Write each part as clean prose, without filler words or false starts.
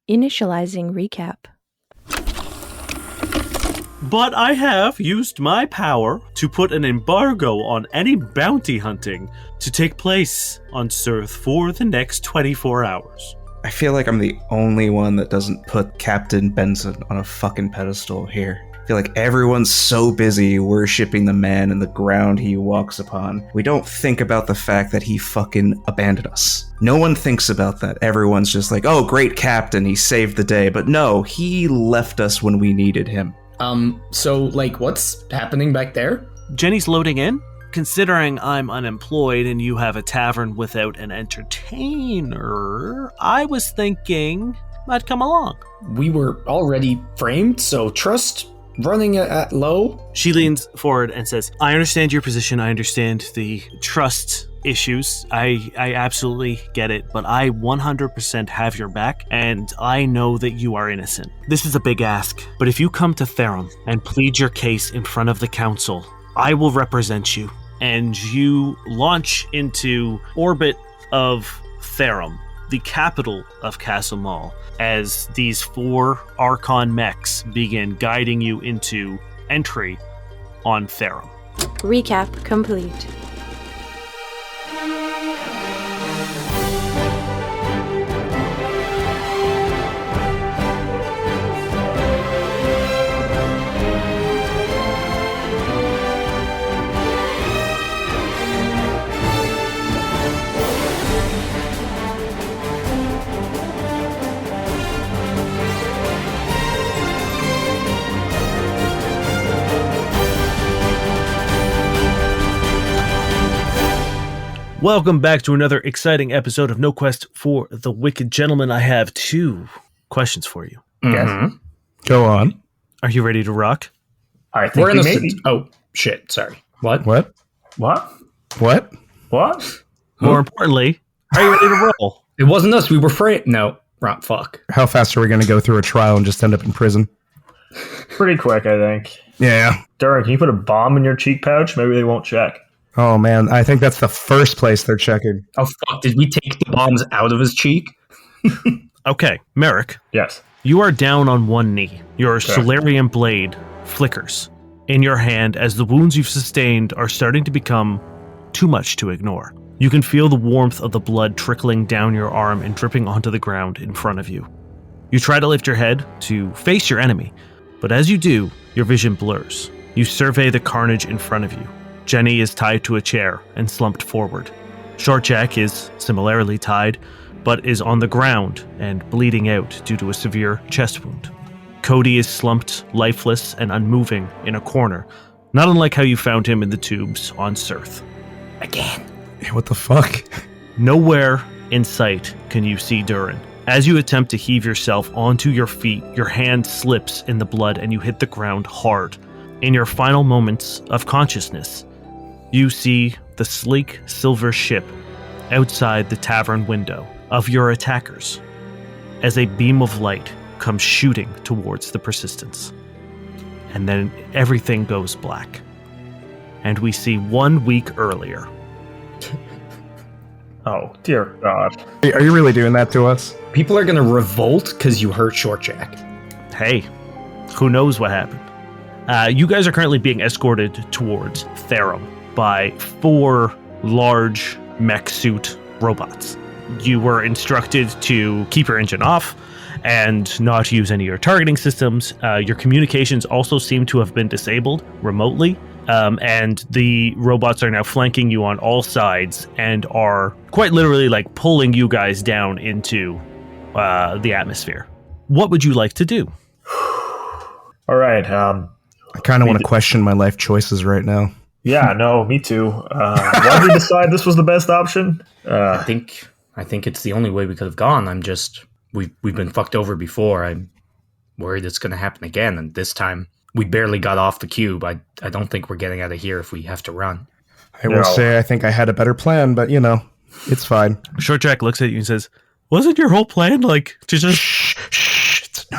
Initializing recap. But I have used my power to put an embargo on any bounty hunting to take place on Surth for the next 24 hours. I feel like I'm the only one that doesn't put Captain Benson on a fucking pedestal here. I feel like everyone's so busy worshipping the man and the ground he walks upon. We don't think about the fact that he fucking abandoned us. No one thinks about that. Everyone's just like, oh, great captain, he saved the day. But no, he left us when we needed him. So, what's happening back there? Jenny's loading in. Considering I'm unemployed and you have a tavern without an entertainer, I was thinking I'd come along. We were already framed, so trust running at low. She leans forward and says, I understand your position. I understand the trust issues. I absolutely get it, but I 100% have your back, and I know that you are innocent. This is a big ask, but if you come to Therum and plead your case in front of the council, I will represent you, and you launch into orbit of Therum, the capital of Castle Mall, as these 4 Archon mechs begin guiding you into entry on Therum. Recap complete. Welcome back to another exciting episode of No Quest for the Wicked. Gentlemen, I have 2 questions for you. Yes. Go on. Are you ready to rock? I think We're in maybe. Oh, shit. Sorry. What? What? More importantly, are you ready to roll? It wasn't us. We were framed. No. Fuck. How fast are we going to go through a trial and just end up in prison? Pretty quick, I think. Yeah. Durrin, can you put a bomb in your cheek pouch? Maybe they won't check. Oh, man. I think that's the first place they're checking. Oh, fuck. Did we take the bombs out of his cheek? Okay, Merrick, Yes. you are down on one knee. Your Okay. Solarian blade flickers in your hand as the wounds you've sustained are starting to become too much to ignore. You can feel the warmth of the blood trickling down your arm and dripping onto the ground in front of you. You try to lift your head to face your enemy, but as you do, your vision blurs. You survey the carnage in front of you. Jenny is tied to a chair and slumped forward. Short Jack is similarly tied, but is on the ground and bleeding out due to a severe chest wound. Cody is slumped, lifeless and unmoving in a corner, not unlike how you found him in the tubes on Surth. Again. What the fuck? Nowhere in sight can you see Durrin. As you attempt to heave yourself onto your feet, your hand slips in the blood and you hit the ground hard. In your final moments of consciousness, you see the sleek silver ship outside the tavern window of your attackers as a beam of light comes shooting towards the Persistence. And then everything goes black. And we see 1 week earlier. Oh, dear God. Are you really doing that to us? People are going to revolt because you hurt Short Jack. Hey, who knows what happened? You guys are currently being escorted towards Therum by 4 large mech suit robots. You were instructed to keep your engine off and not use any of your targeting systems. Your communications also seem to have been disabled remotely, and the robots are now flanking you on all sides and are quite literally pulling you guys down into the atmosphere. What would you like to do? All right. I kind of want to question my life choices right now. Yeah, no, me too. Why did we decide this was the best option? I think it's the only way we could have gone. We've been fucked over before. I'm worried it's going to happen again, and this time we barely got off the cube. I don't think we're getting out of here if we have to run. I will say I think I had a better plan, but it's fine. Short Jack looks at you and says, wasn't your whole plan to just... Shh.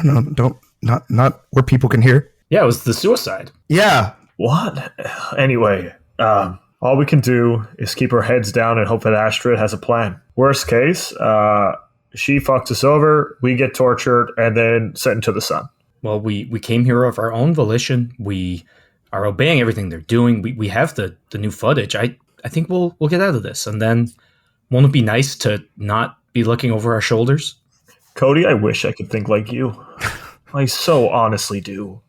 No, don't. Not where people can hear. Yeah, it was the suicide. Yeah. What? Anyway, all we can do is keep our heads down and hope that Astrid has a plan. Worst case, She fucks us over, we get tortured, and then sent into the sun. Well, we came here of our own volition. We are obeying everything they're doing. We have the new footage. I think we'll get out of this. And then won't it be nice to not be looking over our shoulders? Cody, I wish I could think like you. I so honestly do.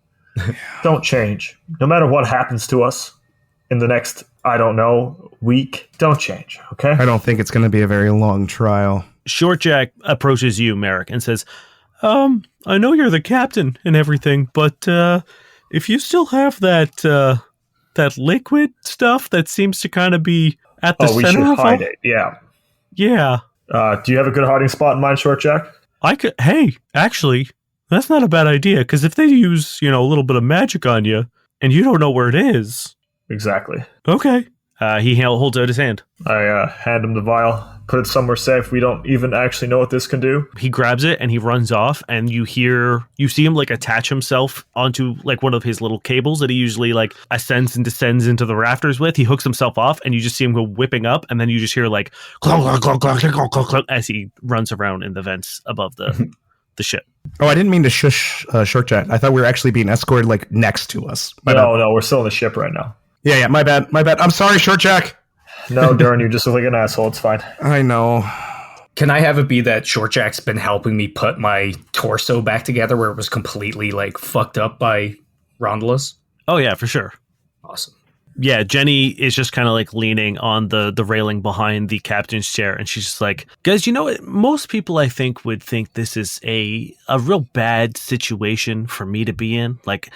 Don't change. No matter what happens to us in the next, I don't know, week, don't change, okay? I don't think it's going to be a very long trial. Short Jack approaches you, Merrick, and says, I know you're the captain and everything, but if you still have that liquid stuff that seems to kind of be at the center we should of hide it, yeah. Yeah. Do you have a good hiding spot in mind, Short Jack? Hey, actually, that's not a bad idea, because if they use, a little bit of magic on you, and you don't know where it is... Exactly. Okay. He holds out his hand. I hand him the vial, put it somewhere safe. We don't even actually know what this can do. He grabs it and he runs off, and you see him like attach himself onto like one of his little cables that he usually like ascends and descends into the rafters with. He hooks himself off, and you just see him go whipping up, and then you just hear like clunk, clunk, clunk, clunk, clunk, clunk, clunk, as he runs around in the vents above the ship. Oh, I didn't mean to shush Short Jack. I thought we were actually being escorted like next to us. No, we're still in the ship right now. Yeah, my bad. I'm sorry, Short Jack. No, Durrin, you just look like an asshole. It's fine. I know. Can I have it be that Short Jack's been helping me put my torso back together where it was completely like fucked up by Rondalas? Oh yeah, for sure. Awesome. Yeah, Jenny is just kind of like leaning on the railing behind the captain's chair, and she's just like, guys, most people I think would think this is a real bad situation for me to be in. Like,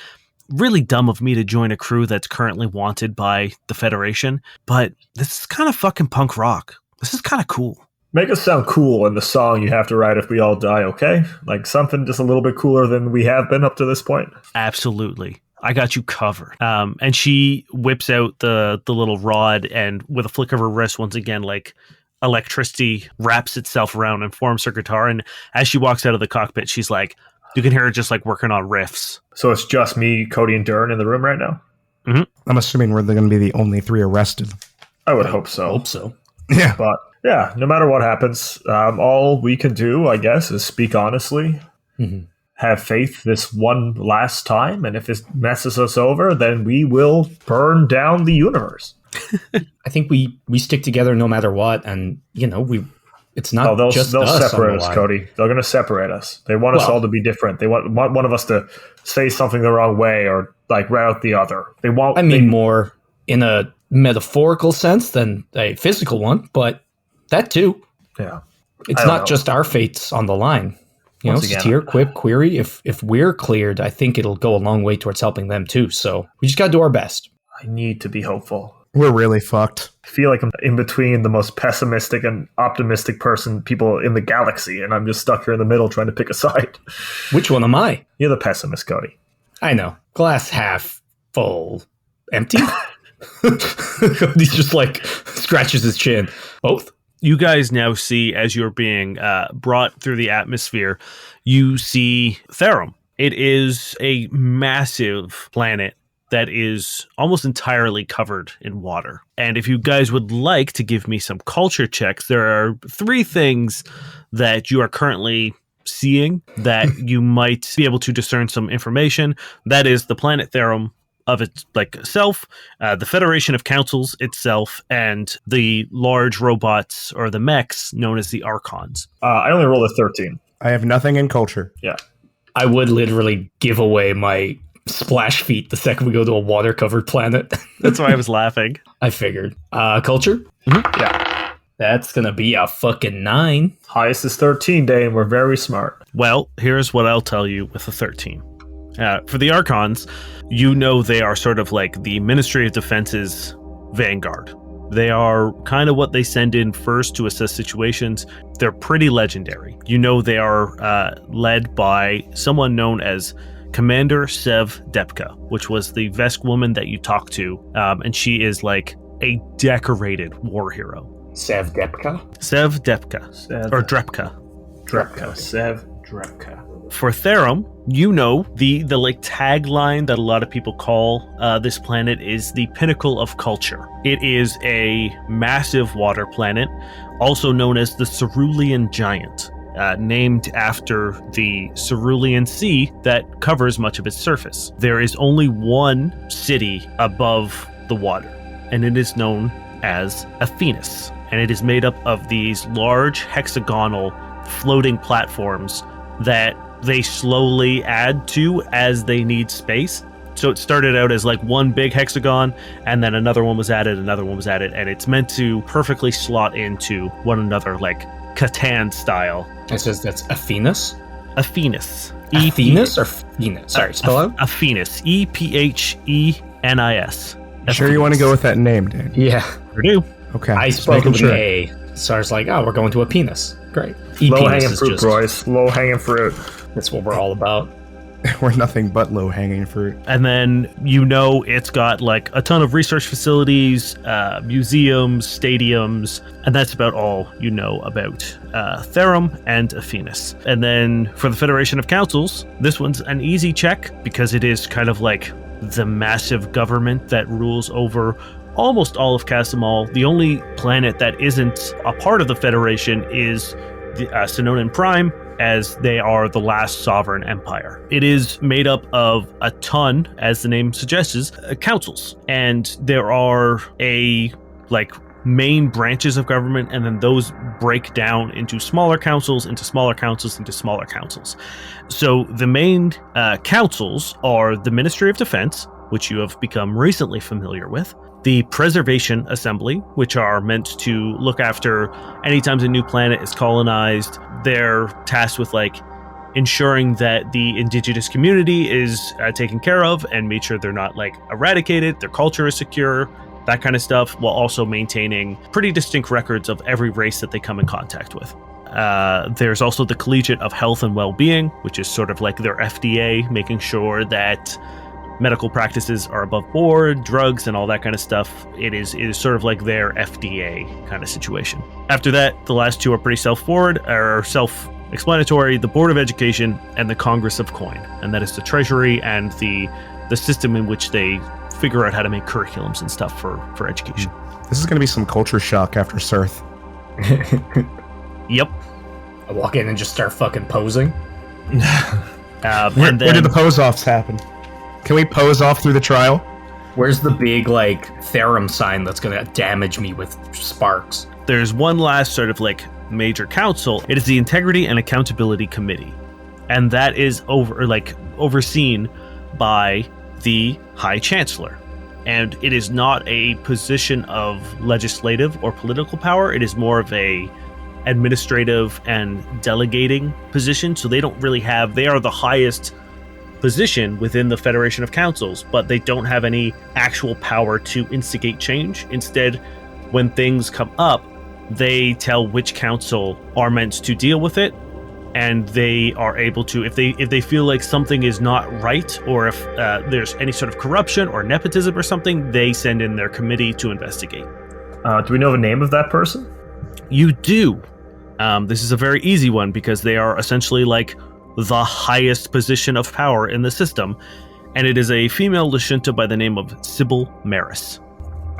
really dumb of me to join a crew that's currently wanted by the Federation, but this is kind of fucking punk rock. This is kind of cool. Make us sound cool in the song you have to write if we all die, okay? Like something just a little bit cooler than we have been up to this point. Absolutely. I got you covered. And she whips out the little rod, and with a flick of her wrist, once again, like electricity wraps itself around and forms her guitar. And as she walks out of the cockpit, she's like, you can hear her just like working on riffs. So it's just me, Cody, and Durrin in the room right now? Mm-hmm. I'm assuming we're going to be the only three arrested. I would hope so. Hope so. Yeah. But yeah, no matter what happens, all we can do, I guess, is speak honestly, have faith this one last time, and if it messes us over, then we will burn down the universe. I think we stick together no matter what, and it's not they'll just they'll us separate on the us, line. Cody. They're going to separate us. They want us all to be different. They want one of us to say something the wrong way or like route the other. They won't. I mean, more in a metaphorical sense than a physical one, but that too. Yeah, It's not just our fates on the line. Steer, quip, query. If we're cleared, I think it'll go a long way towards helping them too. So we just got to do our best. I need to be hopeful. We're really fucked. I feel like I'm in between the most pessimistic and optimistic people in the galaxy, and I'm just stuck here in the middle trying to pick a side. Which one am I? You're the pessimist, Cody. I know. Glass half full. Empty? He just like scratches his chin. Both? You guys now see, as you're being brought through the atmosphere, you see Therum. It is a massive planet that is almost entirely covered in water. And if you guys would like to give me some culture checks, there are 3 things that you are currently seeing that you might be able to discern some information. That is the planet Therum of itself, the Federation of Councils itself, and the large robots or the mechs known as the Archons. I only rolled a 13. I have nothing in culture. Yeah. I would literally give away my splash feet the second we go to a water-covered planet. That's why I was laughing. I figured. Culture? Mm-hmm. Yeah. That's gonna be a fucking 9. Highest is 13, Dane. We're very smart. Well, here's what I'll tell you with a 13. For the Archons, they are sort of like the Ministry of Defense's vanguard. They are kind of what they send in first to assess situations. They're pretty legendary. They are led by someone known as Commander Sev Depka, which was the Vesk woman that you talked to, and she is like a decorated war hero. Sev Depka? Sev Depka. Or Drepka. Drepka. Sev Drepka. For Therum, the like tagline that a lot of people call this planet is the pinnacle of culture. It is a massive water planet, also known as the Cerulean Giant. named after the Cerulean Sea that covers much of its surface. There is only one city above the water, and it is known as Athenus. And it is made up of these large hexagonal floating platforms that they slowly add to as they need space. So it started out as like one big hexagon, and then another one was added, and it's meant to perfectly slot into one another, like Catan style. It says that's Athenus? Athenus. Athenus or Phoenix? Sorry, spell out? Aphenis. Ephenis. Sure you want to go with that name, Dan? Yeah. I do. Okay. I just spoke making with sure. an A. So I was like, oh, we're going to a penis. Great. Low-hanging is fruit, just- Royce. Low-hanging fruit. That's what we're all about. We're nothing but low-hanging fruit. And then, it's got like a ton of research facilities, museums, stadiums, and that's about all you know about Therum and Aphenis. And then for the Federation of Councils, this one's an easy check because it is kind of like the massive government that rules over almost all of Casimol. The only planet that isn't a part of the Federation is the Sonoran Prime, as they are the last sovereign empire. It is made up of a ton, as the name suggests, councils. And there are main branches of government, and then those break down into smaller councils, into smaller councils, into smaller councils. So the main councils are the Ministry of Defense, which you have become recently familiar with, the Preservation Assembly, which are meant to look after anytime a new planet is colonized. They're tasked with ensuring that the indigenous community is taken care of and made sure they're not eradicated, their culture is secure, that kind of stuff, while also maintaining pretty distinct records of every race that they come in contact with. There's also the Collegiate of Health and Well-Being, which is sort of their FDA, making sure that medical practices are above board, drugs and all that kind of stuff. It is sort of their FDA kind of situation. After that, the last two are pretty self-explanatory, the Board of Education and the Congress of Coin. And that is the Treasury and the system in which they figure out how to make curriculums and stuff for education. This is going to be some culture shock after Sirth. Yep. I walk in and just start fucking posing. Where did the pose-offs happen? Can we pose off through the trial? Where's the big, Therum sign that's gonna damage me with sparks? There's one last sort of major council. It is the Integrity and Accountability Committee. And that is overseen by the High Chancellor. And it is not a position of legislative or political power. It is more of a administrative and delegating position. So they don't really they are the highest position within the Federation of Councils, but they don't have any actual power to instigate change. Instead, when things come up, they tell which council are meant to deal with it, and they are able to, if they feel like something is not right, or if there's any sort of corruption or nepotism or something, they send in their committee to investigate. Do we know the name of that person? You do. This is a very easy one because they are essentially the highest position of power in the system, and it is a female Lashunta by the name of Sybil Maris.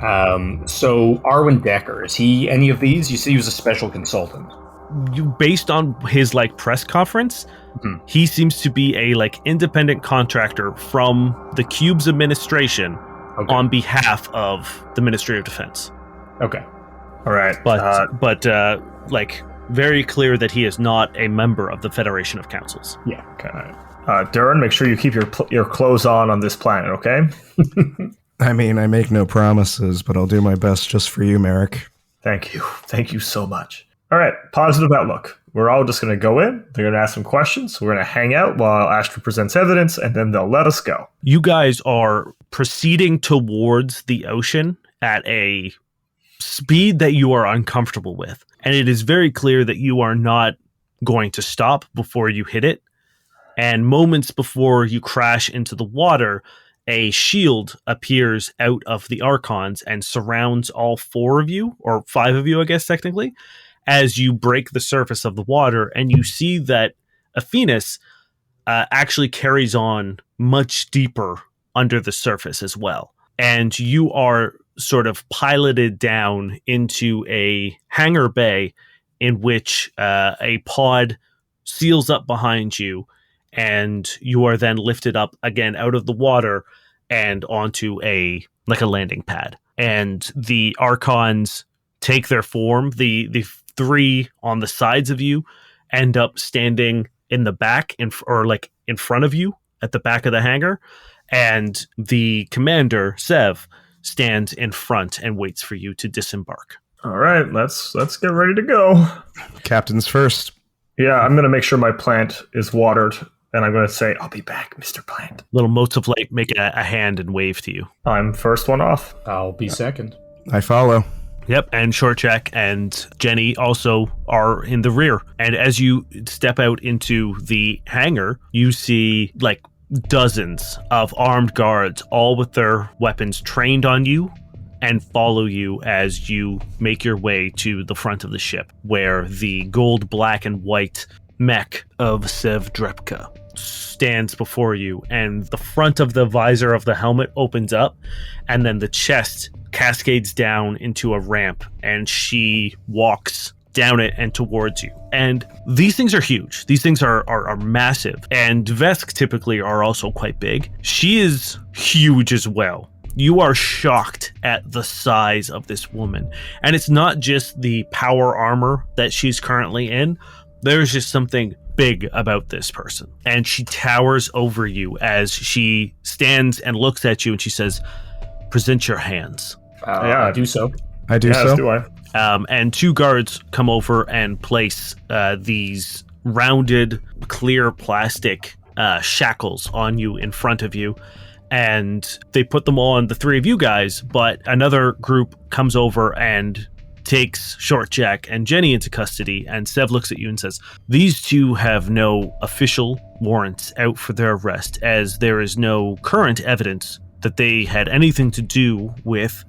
So Arwen Decker, is he any of these? You said he was a special consultant. Based on his press conference, he seems to be a independent contractor from the Cube's administration on behalf of the Ministry of Defense. Okay. All right. But very clear that he is not a member of the Federation of Councils. Yeah. Okay. Durrin, make sure you keep your clothes on this planet, okay? I mean, I make no promises, but I'll do my best just for you, Merrick. Thank you. Thank you so much. All right. Positive outlook. We're all just going to go in. They're going to ask some questions. We're going to hang out while Astrid presents evidence, and then they'll let us go. You guys are proceeding towards the ocean at a speed that you are uncomfortable with. And it is very clear that you are not going to stop before you hit it. And moments before you crash into the water, a shield appears out of the Archons and surrounds all four of you, or five of you, I guess, technically, as you break the surface of the water. And you see that Aphenis actually carries on much deeper under the surface as well. And you are sort of piloted down into a hangar bay in which a pod seals up behind you, and you are then lifted up again out of the water and onto a landing pad. And the Archons take their form. The three on the sides of you end up standing in the back in front of you at the back of the hangar, and the commander Sev stands in front and waits for you to disembark. All right, let's get ready to go. Captain's first. Yeah, I'm going to make sure my plant is watered, and I'm going to say, I'll be back, Mr. Plant. Little motes of light make a hand and wave to you. I'm first one off. I'll be second. I follow. Yep, and Shortjack and Jenny also are in the rear. And as you step out into the hangar, you see dozens of armed guards, all with their weapons trained on you, and follow you as you make your way to the front of the ship, where the gold, black, and white mech of Sev Drepka stands before you, and the front of the visor of the helmet opens up, and then the chest cascades down into a ramp, and she walks down it and towards you. And these things are huge. These things are massive. And Vesk typically are also quite big. She is huge as well. You are shocked at the size of this woman. And it's not just the power armor that she's currently in. There's just something big about this person. And she towers over you as she stands and looks at you, and she says, "Present your hands." Yeah, I do so. I do Yeah, so. do I. And two guards come over and place these rounded, clear plastic shackles on you in front of you. And they put them on the three of you guys, but another group comes over and takes Shortjack and Jenny into custody. And Sev looks at you and says, "These two have no official warrants out for their arrest, as there is no current evidence that they had anything to do with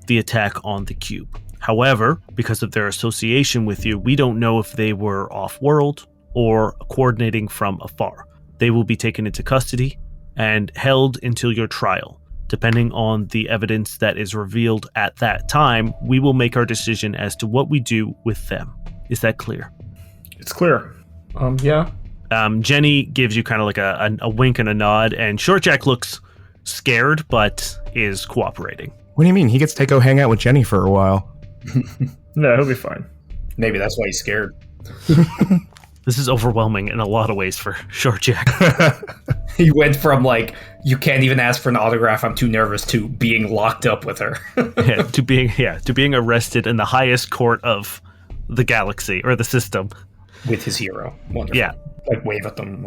the attack on the cube. However, because of their association with you, we don't know if they were off-world or coordinating from afar. They will be taken into custody and held until your trial. Depending on the evidence that is revealed at that time, we will make our decision as to what we do with them." Is that clear? It's clear. Yeah. Jenny gives you kind of like a wink and a nod, and Shortjack looks scared but is cooperating. What do you mean? He gets to go hang out with Jenny for a while. No, he'll be fine. Maybe that's why he's scared. This is overwhelming in a lot of ways for Shortjack. He went from you can't even ask for an autograph, I'm too nervous, to being locked up with her. to being arrested in the highest court of the galaxy or the system With his hero. Wonderful. Yeah. Wave at them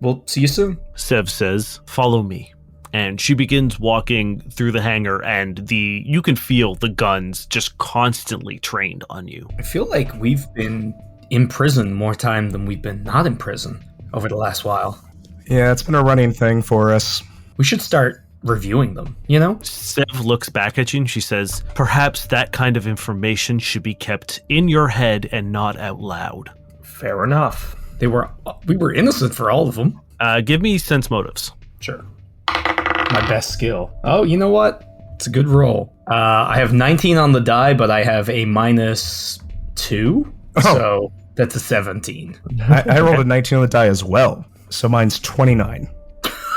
we'll see you soon. Sev says, "Follow me." And she begins walking through the hangar, and you can feel the guns just constantly trained on you. I feel like we've been in prison more time than we've been not in prison over the last while. Yeah, it's been a running thing for us. We should start reviewing them, you know? Sev looks back at you and she says, "Perhaps that kind of information should be kept in your head and not out loud." Fair enough. We were innocent for all of them. Give me sense motives. Sure. My best skill. Oh, you know what? It's a good roll. I have 19 on the die, but I have a -2. Oh. So that's a 17. I rolled a 19 on the die as well, so mine's 29.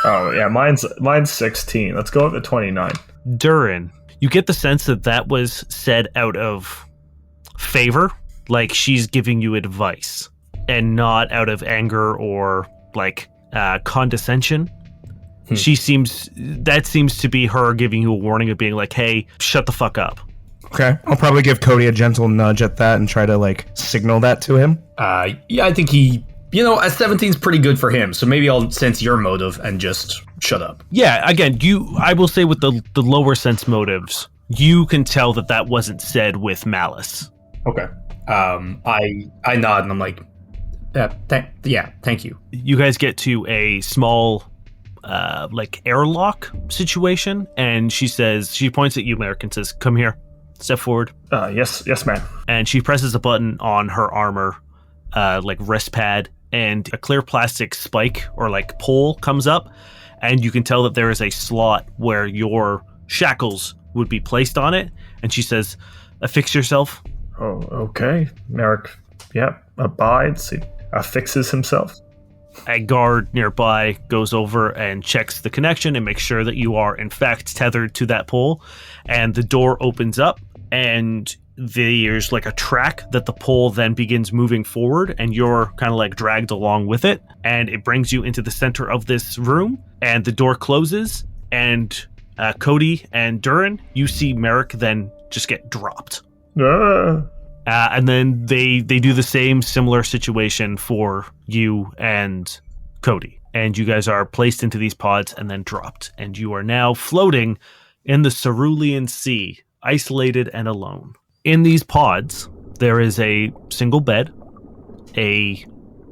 Oh, yeah, mine's 16. Let's go with the 29. Durrin, you get the sense that was said out of favor, like she's giving you advice, and not out of anger or condescension. That seems to be her giving you a warning of being like, "Hey, shut the fuck up." Okay, I'll probably give Cody a gentle nudge at that and try to signal that to him. Yeah, I think he, a 17's pretty good for him, so maybe I'll sense your motive and just shut up. Yeah, again, I will say with the lower sense motives, you can tell that wasn't said with malice. Okay. I nod and I'm like, thank you. You guys get to a small airlock situation, and she points at you, Merrick, and says, "Come here, step forward." Yes, ma'am. And she presses a button on her armor, wrist pad, and a clear plastic spike or pole comes up, and you can tell that there is a slot where your shackles would be placed on it. And she says, "Affix yourself." Oh, okay. Merrick abides. He affixes himself. A guard nearby goes over and checks the connection and makes sure that you are in fact tethered to that pole, and the door opens up and there's like a track that the pole then begins moving forward, and you're kind of like dragged along with it, and it brings you into the center of this room, and the door closes, and Cody and Durrin, you see Merrick then just get dropped. And then they do the same similar situation for you and Cody. And you guys are placed into these pods and then dropped. And you are now floating in the Cerulean Sea, isolated and alone. In these pods, there is a single bed, a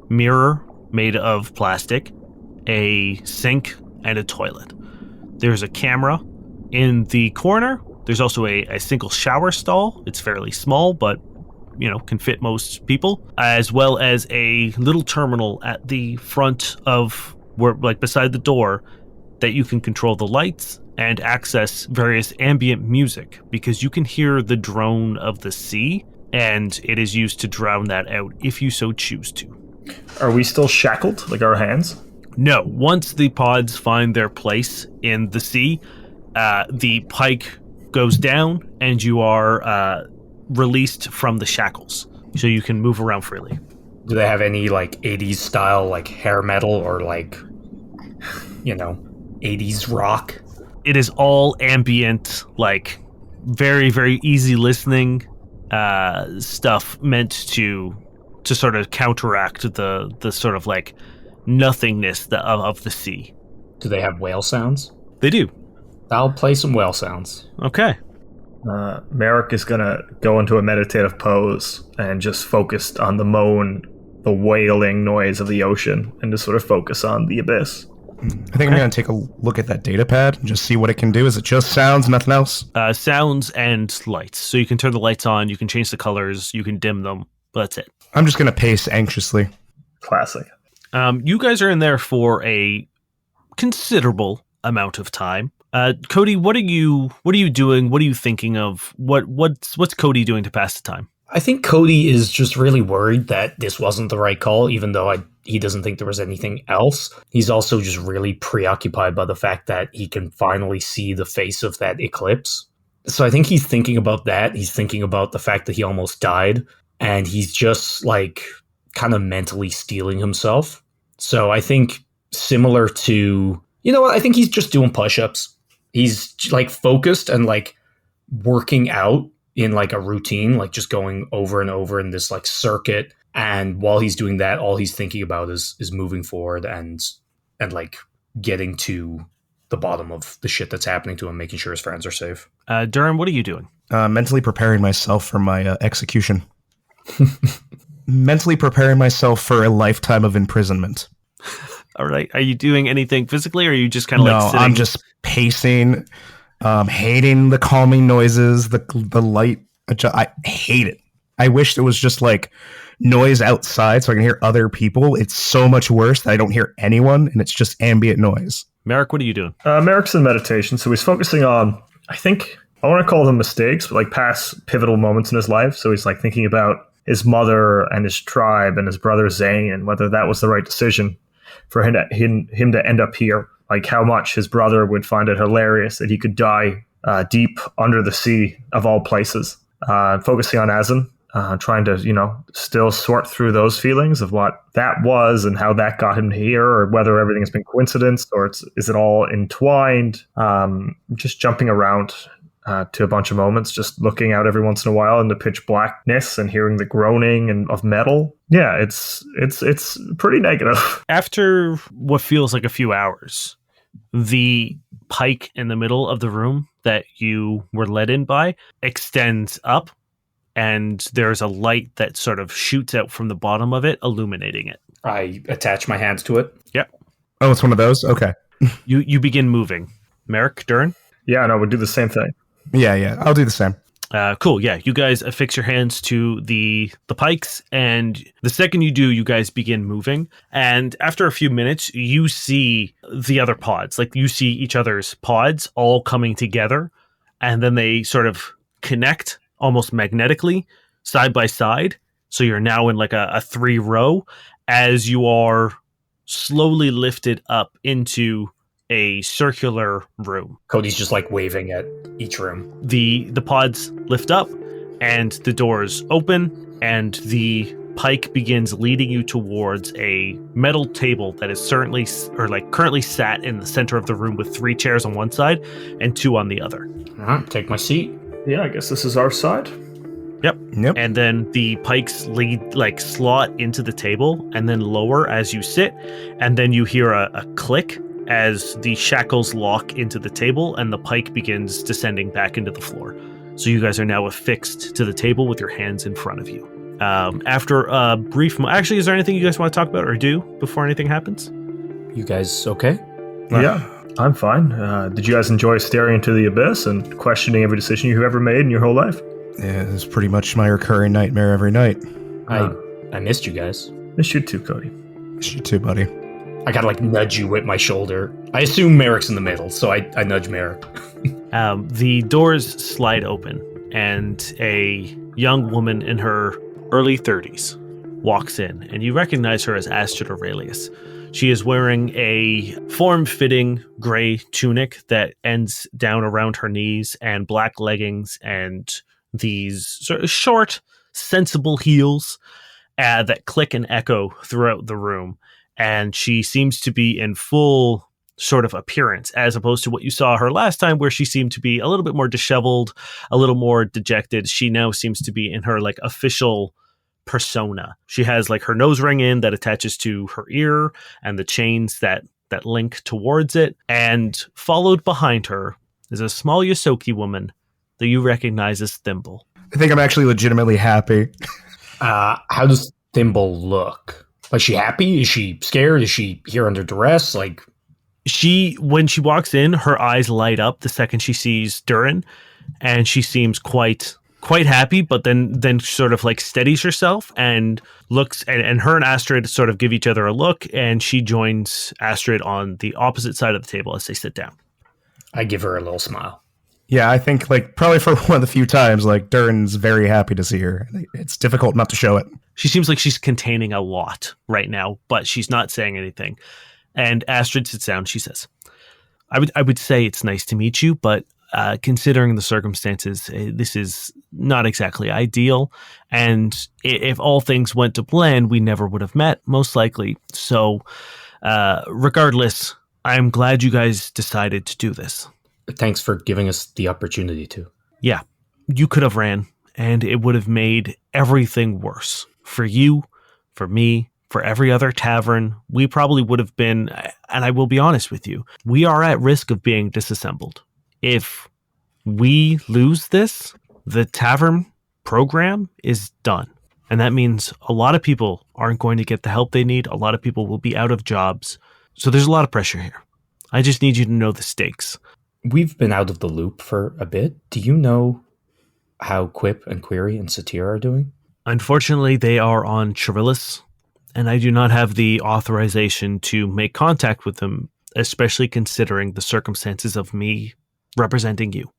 mirror made of plastic, a sink, and a toilet. There's a camera in the corner. There's also a single shower stall. It's fairly small, but can fit most people, as well as a little terminal at the front of where, like beside the door, that you can control the lights and access various ambient music, because you can hear the drone of the sea, and it is used to drown that out if you so choose to. Are we still shackled, like our hands? No. Once the pods find their place in the sea, the pike goes down and you are released from the shackles, so you can move around freely. Do they have any like 80s style like hair metal or like 80s rock? It is all ambient, like very, very easy listening stuff, meant to sort of counteract the sort of like nothingness of the sea. Do they have whale sounds? They do. I'll play some whale sounds. Okay. Merrick is going to go into a meditative pose and just focus on the moan, the wailing noise of the ocean, and just sort of focus on the abyss. I think I'm going to take a look at that data pad and just see what it can do. Is it just sounds, nothing else? Sounds and lights. So you can turn the lights on, you can change the colors, you can dim them. That's it. I'm just going to pace anxiously. Classic. You guys are in there for a considerable amount of time. Cody, what are you doing? What are you thinking of? What's Cody doing to pass the time? I think Cody is just really worried that this wasn't the right call, even though he doesn't think there was anything else. He's also just really preoccupied by the fact that he can finally see the face of that eclipse. So I think he's thinking about that. He's thinking about the fact that he almost died, and he's just like kind of mentally steeling himself. So I think similar to, I think he's just doing push-ups. He's like focused and like working out in like a routine, like just going over and over in this like circuit. And while he's doing that, all he's thinking about is moving forward and like getting to the bottom of the shit that's happening to him, making sure his friends are safe. Durrin, what are you doing? Mentally preparing myself for my execution. Mentally preparing myself for a lifetime of imprisonment. All right. Are you doing anything physically, or are you just kind of like sitting? No, I'm just pacing, hating the calming noises, the light. I hate it. I wish there was just like noise outside so I can hear other people. It's so much worse that I don't hear anyone, and it's just ambient noise. Merrick, what are you doing? Merrick's in meditation, so he's focusing on, I think, I want to call them mistakes, but like past pivotal moments in his life. So he's like thinking about his mother and his tribe and his brother Zane, and whether that was the right decision for him to end up here. Like how much his brother would find it hilarious that he could die deep under the sea of all places. Focusing on Azan, trying to, still sort through those feelings of what that was and how that got him here, or whether everything has been coincidence or is it all entwined. Just jumping around to a bunch of moments, just looking out every once in a while in the pitch blackness and hearing the groaning and of metal. Yeah, it's pretty negative. After what feels like a few hours, the pike in the middle of the room that you were led in by extends up, and there's a light that sort of shoots out from the bottom of it, illuminating it. I attach my hands to it. Yep. Oh, it's one of those? Okay. You begin moving. Merrick, Durrin? Yeah, no, we'll do the same thing. Yeah, I'll do the same. Cool. Yeah, you guys affix your hands to the pikes, and the second you do, you guys begin moving. And after a few minutes, you see the other pods. Like, you see each other's pods all coming together, and then they sort of connect almost magnetically, side by side, So you're now in like a 3-row as you are slowly lifted up into a circular room. Cody's just like waving at each room. The pods lift up and the doors open and the pike begins leading you towards a metal table that is currently sat in the center of the room with 3 chairs on one side and 2 on the other. All right, take my seat. Yeah, I guess this is our side. Yep. Yep. And then the pikes slot into the table and then lower as you sit. And then you hear a click as the shackles lock into the table and the pike begins descending back into the floor. So you guys are now affixed to the table with your hands in front of you. After a brief... Actually, is there anything you guys want to talk about or do before anything happens? You guys okay? Yeah, I'm fine. Did you guys enjoy staring into the abyss and questioning every decision you've ever made in your whole life? Yeah, it's pretty much my recurring nightmare every night. I missed you guys. Miss you too, Cody. Miss you too, buddy. I gotta like nudge you with my shoulder. I assume Merrick's in the middle, so I nudge Merrick. The doors slide open and a young woman in her early 30s walks in, and you recognize her as Astrid Oralias. She is wearing a form-fitting gray tunic that ends down around her knees and black leggings and these sort of short, sensible heels that click and echo throughout the room. And she seems to be in full sort of appearance, as opposed to what you saw her last time, where she seemed to be a little bit more disheveled, a little more dejected. She now seems to be in her like official persona. She has like her nose ring in that attaches to her ear and the chains that link towards it. And followed behind her is a small Yosoki woman that you recognize as Thimble. I think I'm actually legitimately happy. How does Thimble look? Is she happy? Is she scared? Is she here under duress? Like, when she walks in, her eyes light up the second she sees Durrin, and she seems quite happy, but then sort of like steadies herself and looks, and her and Astrid sort of give each other a look, and she joins Astrid on the opposite side of the table as they sit down. I give her a little smile. Yeah, I think like probably for one of the few times, like Durrin's very happy to see her. It's difficult not to show it. She seems like she's containing a lot right now, but she's not saying anything. And Astrid sits down. She says, I would say it's nice to meet you, but considering the circumstances, this is not exactly ideal. And if all things went to plan, we never would have met, most likely. So regardless, I'm glad you guys decided to do this. Thanks for giving us the opportunity to. Yeah, you could have ran, and it would have made everything worse. For you, for me, for every other tavern. We probably would have been, and I will be honest with you, we are at risk of being disassembled. If we lose this, the tavern program is done. And that means a lot of people aren't going to get the help they need. A lot of people will be out of jobs. So there's a lot of pressure here. I just need you to know the stakes. We've been out of the loop for a bit. Do you know how Quip and Query and Satir are doing? Unfortunately, they are on Chirillis, and I do not have the authorization to make contact with them, especially considering the circumstances of me representing you.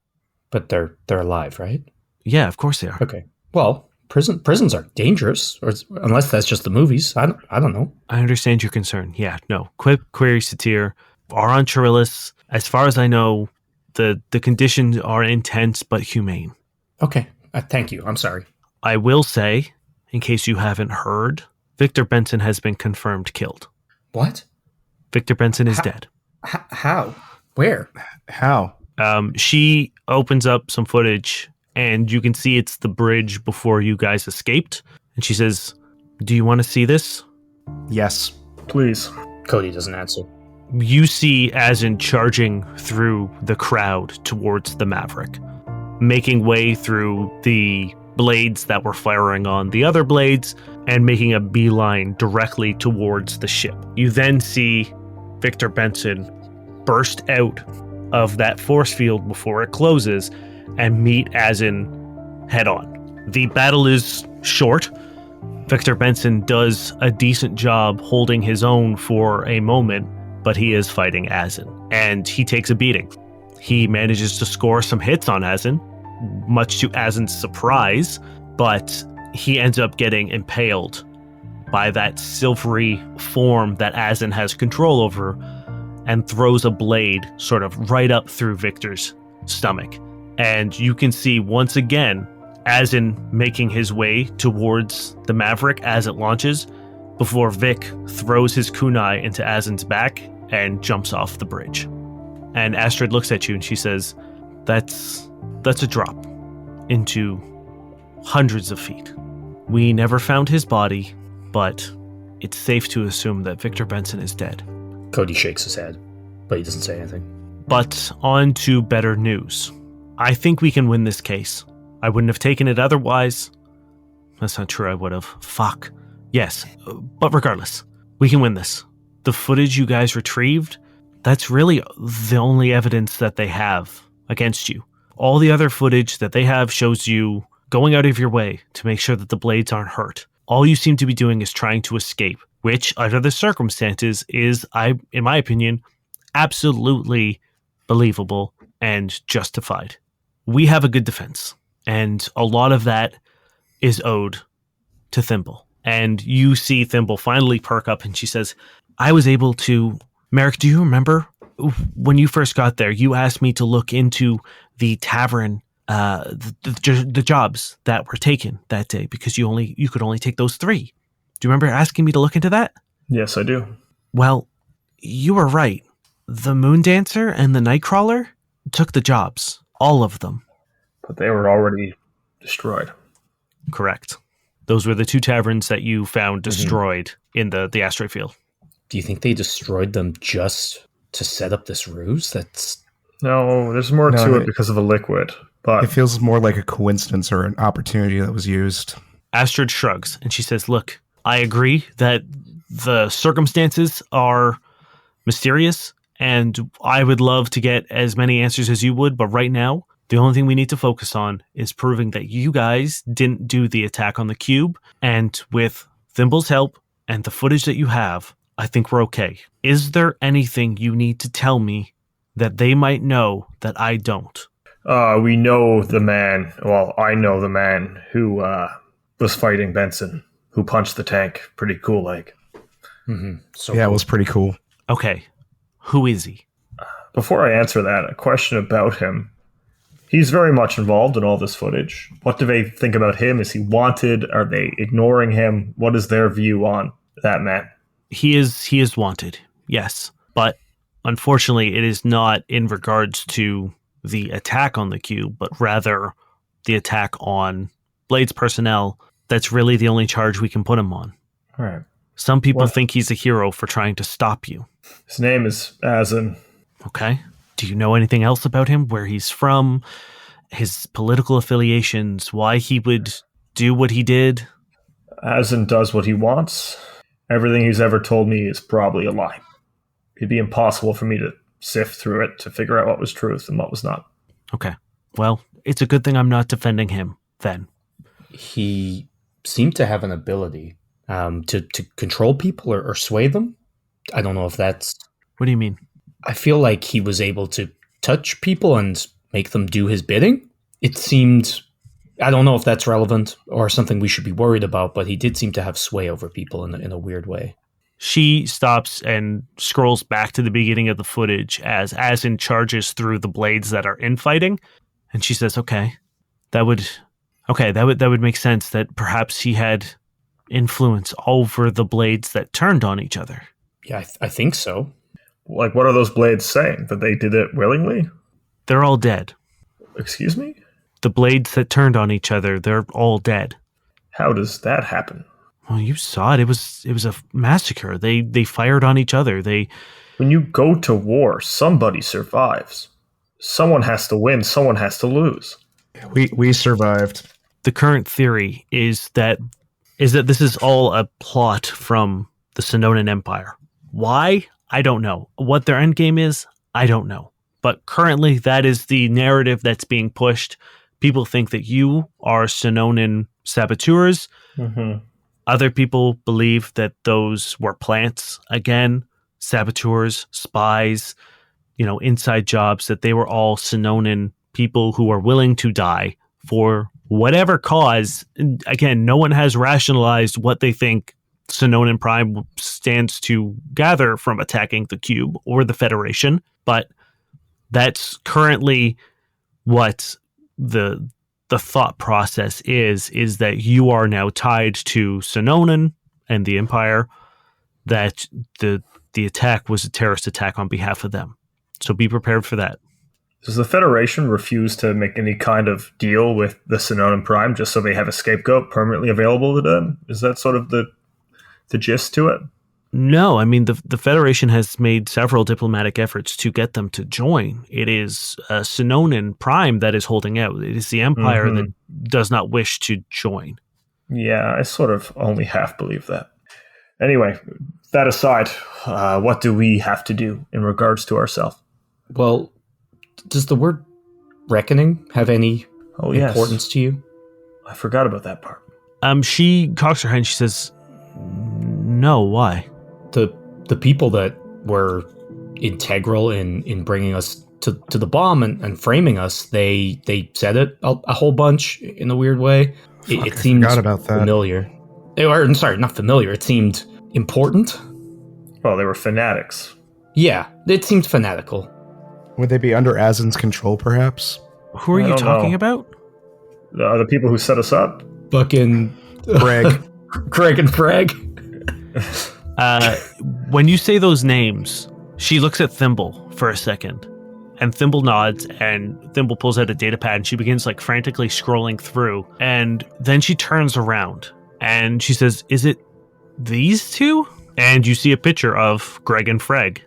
But they're alive, right? Yeah, of course they are. Okay. Well, prisons are dangerous, unless that's just the movies. I don't know. I understand your concern. Yeah, no. Quip, Query, Satir are on Chirillis. As far as I know, the conditions are intense but humane. Okay. Thank you. I'm sorry. I will say, in case you haven't heard, Victor Benson has been confirmed killed. What? Victor Benson is dead. How? Where? How? She opens up some footage, and you can see it's the bridge before you guys escaped. And she says, "Do you want to see this?" Yes. Please. Cody doesn't answer. You see Azin charging through the crowd towards the Maverick, making way through the blades that were firing on the other blades and making a beeline directly towards the ship. You then see Victor Benson burst out of that force field before it closes and meet Azin head on. The battle is short. Victor Benson does a decent job holding his own for a moment, but he is fighting Azin, and he takes a beating. He manages to score some hits on Azin, much to Azin's surprise, but he ends up getting impaled by that silvery form that Azin has control over and throws a blade sort of right up through Victor's stomach. And you can see once again Azin making his way towards the Maverick as it launches before Vic throws his kunai into Azin's back and jumps off the bridge. And Astrid looks at you and she says, that's a drop into hundreds of feet. We never found his body, but it's safe to assume that Victor Benson is dead. Cody shakes his head, but he doesn't say anything. But on to better news. I think we can win this case. I wouldn't have taken it otherwise. That's not true, I would have. Fuck. Yes, but regardless, we can win this. The footage you guys retrieved, that's really the only evidence that they have against you. All the other footage that they have shows you going out of your way to make sure that the blades aren't hurt. All you seem to be doing is trying to escape, which, under the circumstances, is, in my opinion, absolutely believable and justified. We have a good defense, and a lot of that is owed to Thimble. And you see Thimble finally perk up, and she says, I was able to... Merrick, do you remember when you first got there, you asked me to look into the tavern, the jobs that were taken that day because you could only take those 3. Do you remember asking me to look into that? Yes, I do. Well, you were right. The Moon Dancer and the Nightcrawler took the jobs, all of them. But they were already destroyed. Correct. Those were the 2 taverns that you found destroyed in the asteroid field. Do you think they destroyed them just to set up this ruse? No, there's more to it because of a liquid. But it feels more like a coincidence or an opportunity that was used. Astrid shrugs and she says, look, I agree that the circumstances are mysterious and I would love to get as many answers as you would, but right now, the only thing we need to focus on is proving that you guys didn't do the attack on the cube, and with Thimble's help and the footage that you have, I think we're okay. Is there anything you need to tell me that they might know that I don't? We know the man. Well, I know the man who was fighting Benson, who punched the tank. Pretty cool, like. Mm-hmm. It was pretty cool. Okay. Who is he? Before I answer that, a question about him. He's very much involved in all this footage. What do they think about him? Is he wanted? Are they ignoring him? What is their view on that man? He is wanted, yes. But unfortunately, it is not in regards to the attack on the cube, but rather the attack on Blade's personnel. That's really the only charge we can put him on. All right. Some people think he's a hero for trying to stop you. His name is Azin. Okay. Do you know anything else about him? Where he's from? His political affiliations? Why he would do what he did? Azin does what he wants. Everything he's ever told me is probably a lie. It'd be impossible for me to sift through it to figure out what was truth and what was not. Okay. Well, it's a good thing I'm not defending him, then. He seemed to have an ability to control people or sway them. I don't know if that's... What do you mean? I feel like he was able to touch people and make them do his bidding. It seemed... I don't know if that's relevant or something we should be worried about, but he did seem to have sway over people in a weird way. She stops and scrolls back to the beginning of the footage as Azin charges through the blades that are infighting, and she says, that would make sense that perhaps he had influence over the blades that turned on each other. Yeah, I think so. Like, what are those blades saying? That they did it willingly? They're all dead. Excuse me? The blades that turned on each other, they're all dead. How does that happen? Well, you saw it. It was a massacre. They fired on each other. When you go to war, somebody survives. Someone has to win. Someone has to lose. We survived. The current theory is that this is all a plot from the Sonoran Empire. Why? I don't know. What their endgame is, I don't know. But currently, that is the narrative that's being pushed. People think that you are Sonoran saboteurs. Mm-hmm. Other people believe that those were plants. Again, saboteurs, spies, inside jobs, that they were all Sonoran people who are willing to die for whatever cause, again, no one has rationalized what they think Sononan Prime stands to gather from attacking the Cube or the Federation, but that's currently what the thought process is that you are now tied to Sononan and the Empire, that the attack was a terrorist attack on behalf of them. So be prepared for that. Does the Federation refuse to make any kind of deal with the Sononan Prime just so they have a scapegoat permanently available to them? Is that sort of the gist to it? No, I mean, the Federation has made several diplomatic efforts to get them to join. It is Sononan Prime that is holding out. It is the Empire that does not wish to join. Yeah, I sort of only half believe that. Anyway, that aside, what do we have to do in regards to ourselves? Well, does the word reckoning have any importance to you? I forgot about that part. She cocks her head and she says, no, why? The people that were integral in bringing us to the bomb and framing us, they said it a whole bunch in a weird way. It seemed familiar. Or, sorry, not familiar. It seemed important. Well, they were fanatics. Yeah, it seemed fanatical. Would they be under Azin's control, perhaps? Who are you talking about? The people who set us up. Fucking Greg. Craig and Frag. When you say those names, she looks at Thimble for a second, and Thimble nods, and Thimble pulls out a data pad, and she begins like frantically scrolling through, and then she turns around, and she says, is it these two? And you see a picture of Greg and Freg.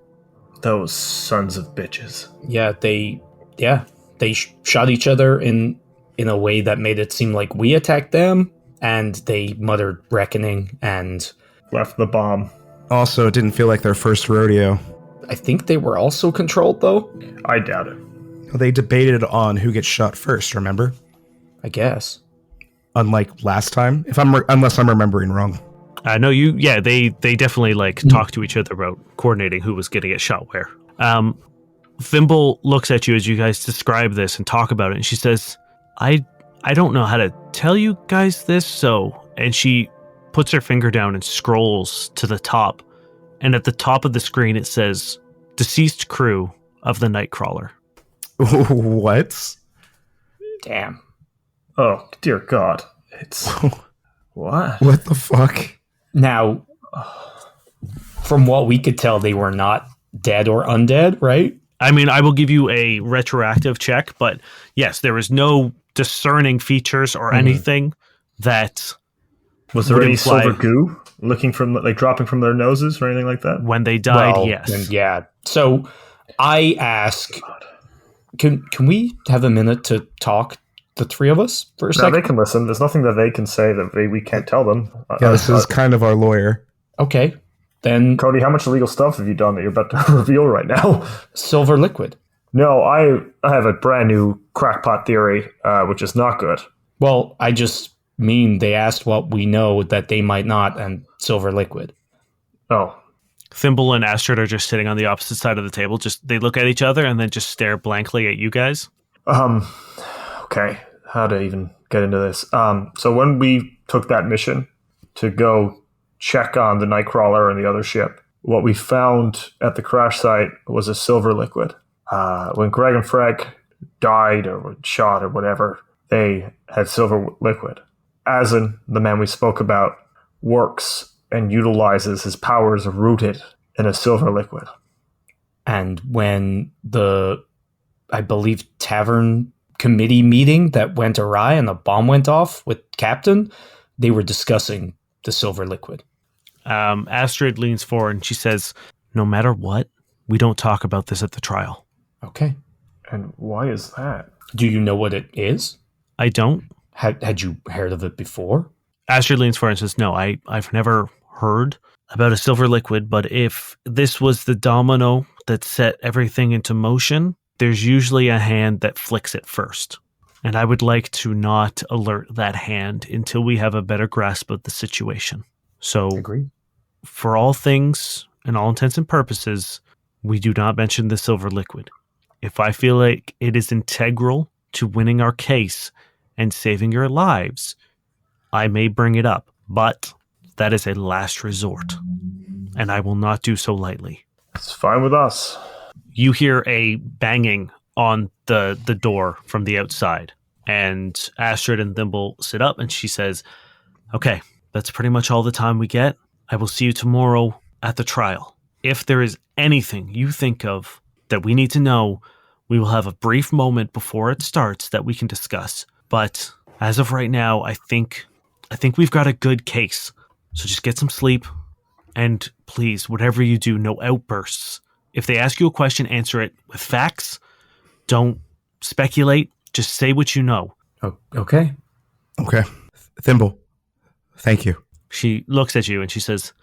Those sons of bitches. Yeah, they shot each other in a way that made it seem like we attacked them, and they muttered reckoning and left the bomb. Also, it didn't feel like their first rodeo. I think they were also controlled, though. I doubt it. They debated on who gets shot first, remember? I guess. Unlike last time, unless I'm remembering wrong. No, they definitely talked to each other about coordinating who was getting it shot where. Thimble looks at you as you guys describe this and talk about it, and she says, I don't know how to tell you guys this, and she puts her finger down and scrolls to the top, and at the top of the screen it says, deceased crew of the Nightcrawler. What? Damn. Oh, dear God. It's... What? What the fuck? Now, from what we could tell, they were not dead or undead, right? I mean, I will give you a retroactive check, but yes, there was no discerning features or anything that... Was there any silver goo dropping from their noses or anything like that? When they died, yes. Yeah. So I ask, can we have a minute to talk, the three of us, for a second? They can listen. There's nothing that they can say that we can't tell them. Yeah, this is kind of our lawyer. Okay. Then, Cody, how much illegal stuff have you done that you're about to reveal right now? Silver liquid. No, I have a brand new crackpot theory, which is not good. Well, I just mean they asked what we know that they might not, and silver liquid. Oh. Thimble and Astrid are just sitting on the opposite side of the table. They look at each other and then just stare blankly at you guys. Okay. How to even get into this? So when we took that mission to go check on the Nightcrawler and the other ship, what we found at the crash site was a silver liquid. When Greg and Freg died or were shot or whatever, they had silver liquid. Azin, the man we spoke about, works and utilizes his powers rooted in a silver liquid. And when I believe, tavern committee meeting that went awry and the bomb went off with Captain, they were discussing the silver liquid. Astrid leans forward and she says, no matter what, we don't talk about this at the trial. Okay. And why is that? Do you know what it is? I don't. Had you heard of it before? Astrid leans forward and says, no, I've never heard about a silver liquid, but if this was the domino that set everything into motion, there's usually a hand that flicks it first. And I would like to not alert that hand until we have a better grasp of the situation. So, Agreed. For all things and all intents and purposes, we do not mention the silver liquid. If I feel like it is integral to winning our case and saving your lives, I may bring it up, but that is a last resort, and I will not do so lightly. It's fine with us. You hear a banging on the door from the outside, and Astrid and Thimble sit up, and she says, okay, that's pretty much all the time we get. I will see you tomorrow at the trial. If there is anything you think of that we need to know, we will have a brief moment before it starts that we can discuss. But as of right now, I think we've got a good case. So just get some sleep, and please, whatever you do, no outbursts. If they ask you a question, answer it with facts. Don't speculate. Just say what you know. Oh, okay. Okay. Thimble, thank you. She looks at you and she says,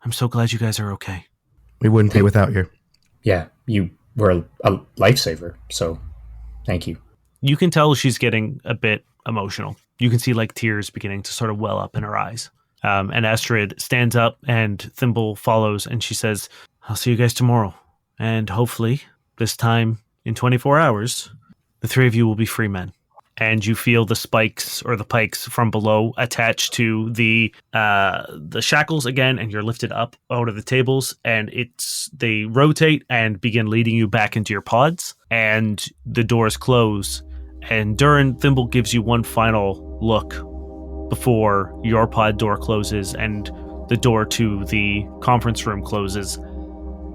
I'm so glad you guys are okay. We wouldn't be without you. Yeah, you were a lifesaver, so thank you. You can tell she's getting a bit emotional. You can see like tears beginning to sort of well up in her eyes. And Astrid stands up and Thimble follows and she says, I'll see you guys tomorrow. And hopefully, this time in 24 hours, the three of you will be free men. And you feel the spikes or the pikes from below attached to the shackles again, and you're lifted up out of the tables, and they rotate and begin leading you back into your pods, and the doors close. And Durrin, Thimble gives you one final look before your pod door closes and the door to the conference room closes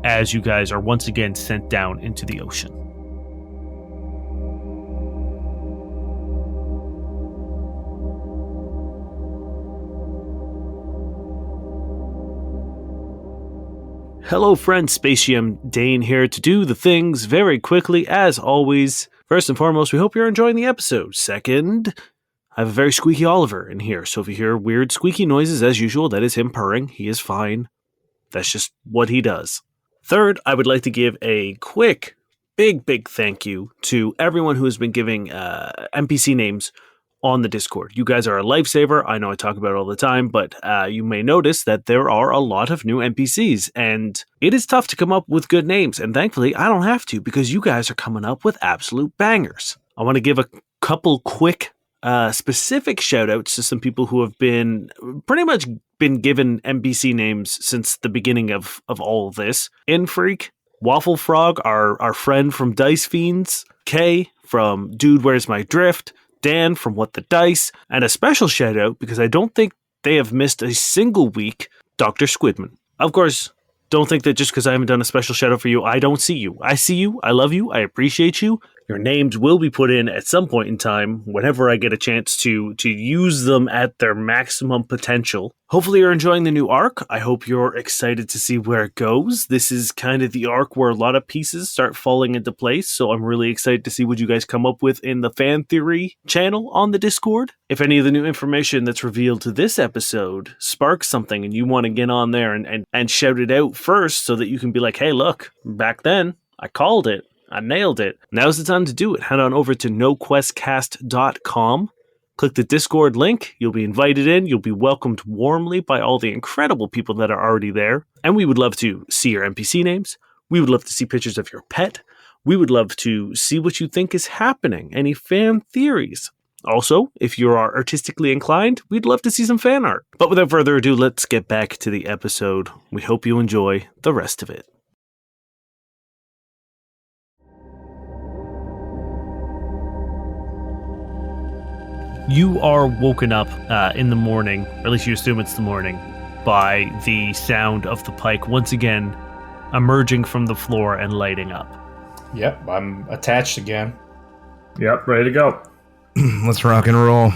as you guys are once again sent down into the ocean. Hello friends, Spatium Dane here to do the things very quickly as always. First and foremost, we hope you're enjoying the episode. Second, I have a very squeaky Oliver in here, so if you hear weird squeaky noises as usual, that is him purring. He is fine. That's just what he does. Third, I would like to give a quick, big thank you to everyone who has been giving NPC names on the Discord. You guys are a lifesaver. I know I talk about it all the time, but you may notice that there are a lot of new NPCs, and it is tough to come up with good names, and thankfully I don't have to because you guys are coming up with absolute bangers. I want to give a couple quick specific shout-outs to some people who have been pretty much been given NPC names since the beginning of all of this. Infreak, Waffle Frog, our friend from Dice Fiends, Kay from Dude Where's My Drift, Dan from What the Dice, and a special shout out because I don't think they have missed a single week, Dr. Squidman. Of course, don't think that just because I haven't done a special shout out for you, I don't see you. I see you, I love you, I appreciate you. Your names will be put in at some point in time whenever I get a chance to use them at their maximum potential. Hopefully you're enjoying the new arc. I hope you're excited to see where it goes. This is kind of the arc where a lot of pieces start falling into place, so I'm really excited to see what you guys come up with in the fan theory channel on the Discord. If any of the new information that's revealed to this episode sparks something and you want to get on there and shout it out first so that you can be like, hey, look, back then I called it. I nailed it. Now's the time to do it. Head on over to noquestcast.com. Click the Discord link. You'll be invited in. You'll be welcomed warmly by all the incredible people that are already there. And we would love to see your NPC names. We would love to see pictures of your pet. We would love to see what you think is happening. Any fan theories. Also, if you are artistically inclined, we'd love to see some fan art. But without further ado, let's get back to the episode. We hope you enjoy the rest of it. You are woken up in the morning, or at least you assume it's the morning, by the sound of the pike once again emerging from the floor and lighting up. Yep, I'm attached again. Yep, ready to go. Let's rock and roll.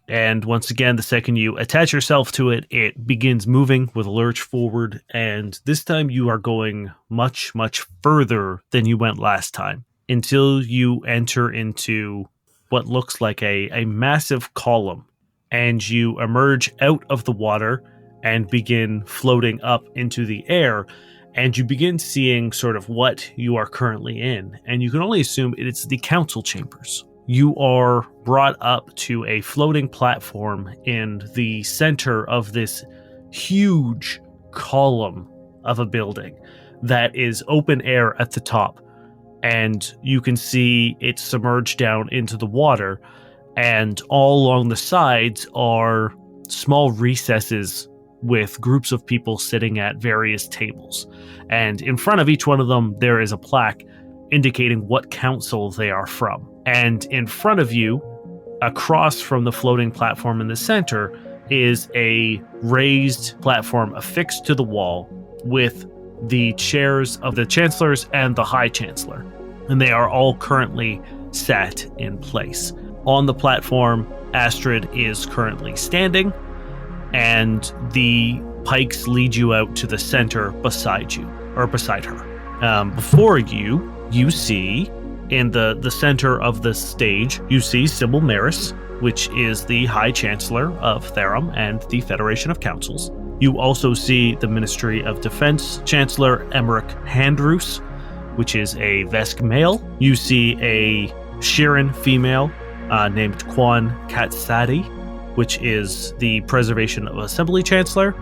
And once again, the second you attach yourself to it, it begins moving with a lurch forward, and this time you are going much, much further than you went last time, until you enter into what looks like a massive column, and you emerge out of the water and begin floating up into the air, and you begin seeing sort of what you are currently in, and you can only assume it's the council chambers. You are brought up to a floating platform in the center of this huge column of a building that is open air at the top. And you can see it submerged down into the water, And all along the sides are small recesses with groups of people sitting at various tables. And in front of each one of them, there is a plaque indicating what council they are from. And in front of you, across from the floating platform in the center, is a raised platform affixed to the wall with the chairs of the chancellors and the high chancellor. And they are all currently sat in place. On the platform, Astrid is currently standing, and the pikes lead you out to the center beside you, or beside her. Before you, you see in the center of the stage, you see Sybil Maris, which is the High Chancellor of Therum and the Federation of Councils. You also see the Ministry of Defense Chancellor Merrick Handroos, which is a Vesk male. You see a Shirin female named Kwan Katsadi, which is the Preservation of Assembly Chancellor.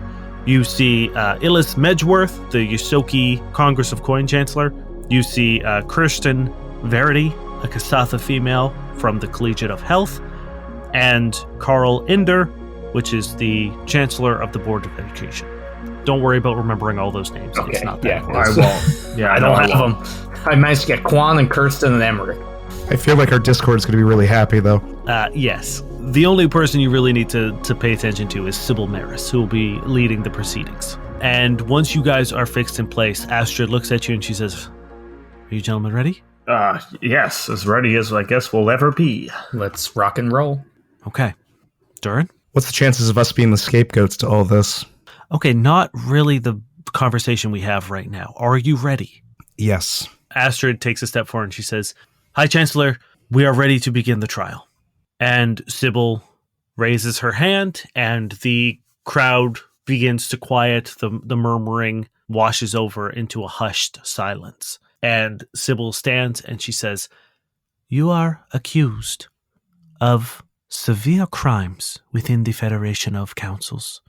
You see Illis Medgeworth, the Yosoki Congress of Coin Chancellor. You see Kirsten Verity, a Kasatha female from the Collegiate of Health, and Carl Inder, which is the Chancellor of the Board of Education. Don't worry about remembering all those names. Okay, It's not that I important. won't. Yeah, I don't have them. I managed to get Quan and Kirsten and Emmerich. I feel like our Discord is going to be really happy, though. Yes. The only person you really need to pay attention to is Sybil Maris, who will be leading the proceedings. And once you guys are fixed in place, Astrid looks at you and she says, "Are you gentlemen ready?" Yes, as ready as I guess we'll ever be. Let's rock and roll. Okay. Durrin? What's the chances of us being the scapegoats to all this? Okay, not really the conversation we have right now. Are you ready? Yes. Astrid takes a step forward and she says, "High Chancellor, we are ready to begin the trial." And Sybil raises her hand and the crowd begins to quiet. The murmuring washes over into a hushed silence. And Sybil stands and she says, "You are accused of severe crimes within the Federation of Councils,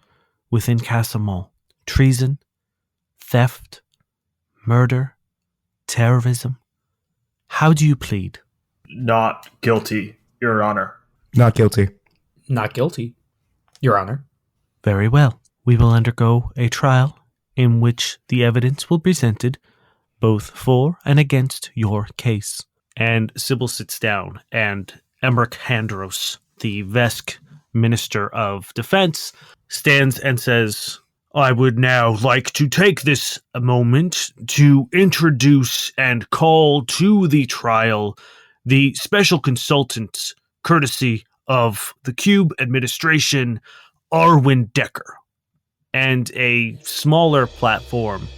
within Casamont: treason, theft, murder, terrorism. How do you plead?" Not guilty, Your Honor. Not guilty. Not guilty, Your Honor. Very well. We will undergo a trial in which the evidence will be presented both for and against your case. And Sybil sits down, and Emmerich Handros, the Vesk Minister of Defense, stands and says, "I would now like to take this moment to introduce and call to the trial the special consultant, courtesy of the Cube administration, Arwen Decker." And a smaller platform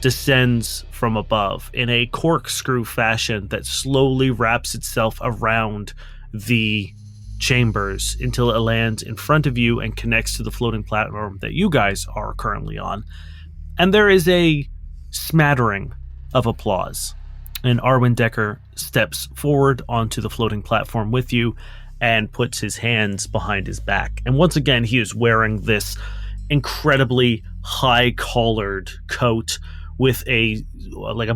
descends from above in a corkscrew fashion that slowly wraps itself around the chambers until it lands in front of you and connects to the floating platform that you guys are currently on. And there is a smattering of applause. And Arwen Decker steps forward onto the floating platform with you and puts his hands behind his back. And once again, he is wearing this incredibly high-collared coat with a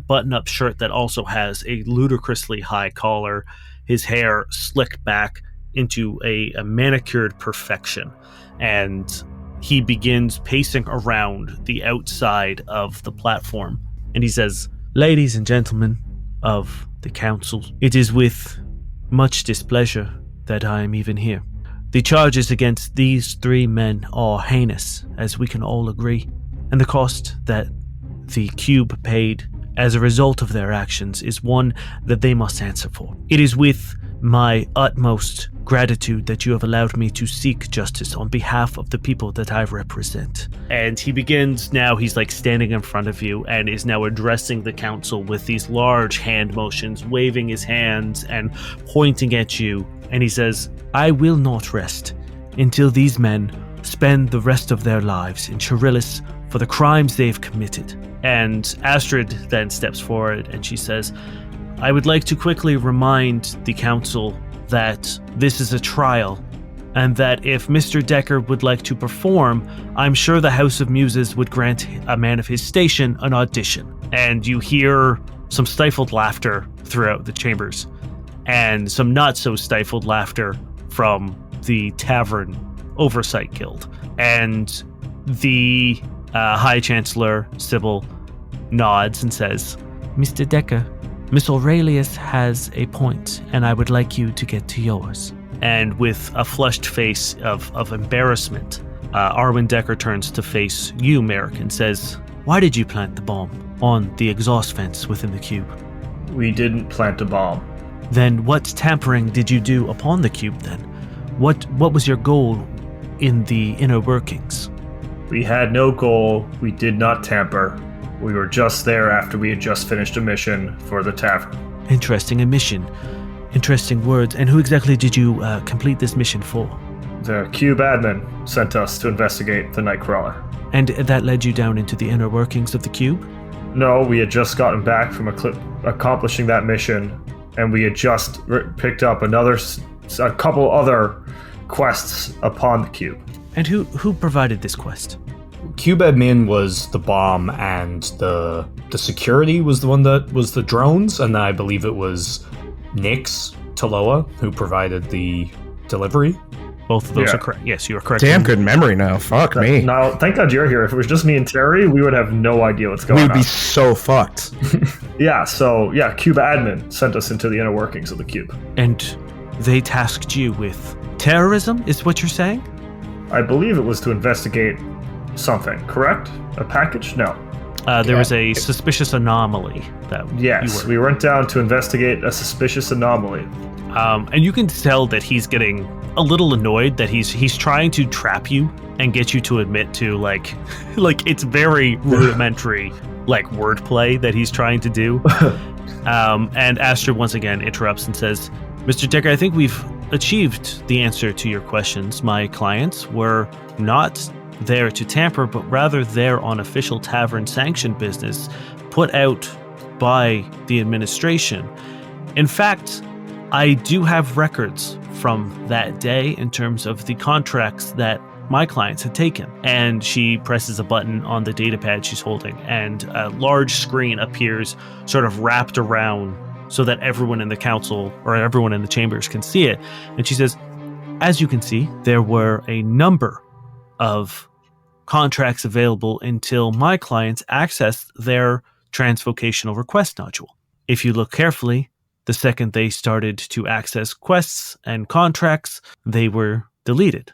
button-up shirt that also has a ludicrously high collar, his hair slicked back into a manicured perfection. And he begins pacing around the outside of the platform. And he says, "Ladies and gentlemen of the council, it is with much displeasure that I am even here. The charges against these three men are heinous, as we can all agree, and the cost that the Cube paid as a result of their actions is one that they must answer for. It is with my utmost gratitude that you have allowed me to seek justice on behalf of the people that I represent." And he begins now, he's like standing in front of you and is now addressing the council with these large hand motions, waving his hands and pointing at you. And he says, "I will not rest until these men spend the rest of their lives in Chirillis for the crimes they've committed." And Astrid then steps forward and she says, "I would like to quickly remind the council that this is a trial, and that if Mr. Decker would like to perform, I'm sure the House of Muses would grant a man of his station an audition." And you hear some stifled laughter throughout the chambers, and some not so stifled laughter from the Tavern Oversight Guild. And the High Chancellor, Sybil, nods and says, Mr. Decker, Miss Oralias has a point, and I would like you to get to yours. And with a flushed face of embarrassment, Arwen Decker turns to face you, Merrick, and says, why did you plant the bomb on the exhaust vents within the cube? We didn't plant a bomb. Then what tampering did you do upon the cube then? What was your goal in the inner workings? We had no goal. We did not tamper. We were just there after we had just finished a mission for the tavern. Interesting, a mission. Interesting words. And who exactly did you complete this mission for? The cube admin sent us to investigate the Nightcrawler. And that led you down into the inner workings of the cube? No, we had just gotten back from accomplishing that mission, and we had just picked up a couple other quests upon the cube. And who provided this quest? Cube admin was the bomb, and the security was the one that was the drones, and I believe it was Nyx Taloa who provided the delivery. Both of those are correct. Yes, you are correct. Damn good memory now. Fuck me. Now, thank God you're here. If it was just me and Terry, we would have no idea what's going on. We'd be so fucked. Yeah, Cube admin sent us into the inner workings of the cube. And they tasked you with terrorism, is what you're saying? I believe it was to investigate something, correct? A package? No. There was a suspicious anomaly that Yes, we went down to investigate a suspicious anomaly. And you can tell that he's getting a little annoyed that he's trying to trap you and get you to admit to like it's very rudimentary like wordplay that he's trying to do. And Astrid once again interrupts and says, Mr. Decker, I think we've achieved the answer to your questions. My clients were not there to tamper, but rather there on official tavern sanctioned business put out by the administration. In fact, I do have records from that day in terms of the contracts that my clients had taken. And she presses a button on the datapad she's holding, and a large screen appears sort of wrapped around so that everyone in the council or everyone in the chambers can see it. And she says, as you can see, there were a number of contracts available until my clients accessed their transvocational request nodule. If you look carefully, the second they started to access quests and contracts, they were deleted.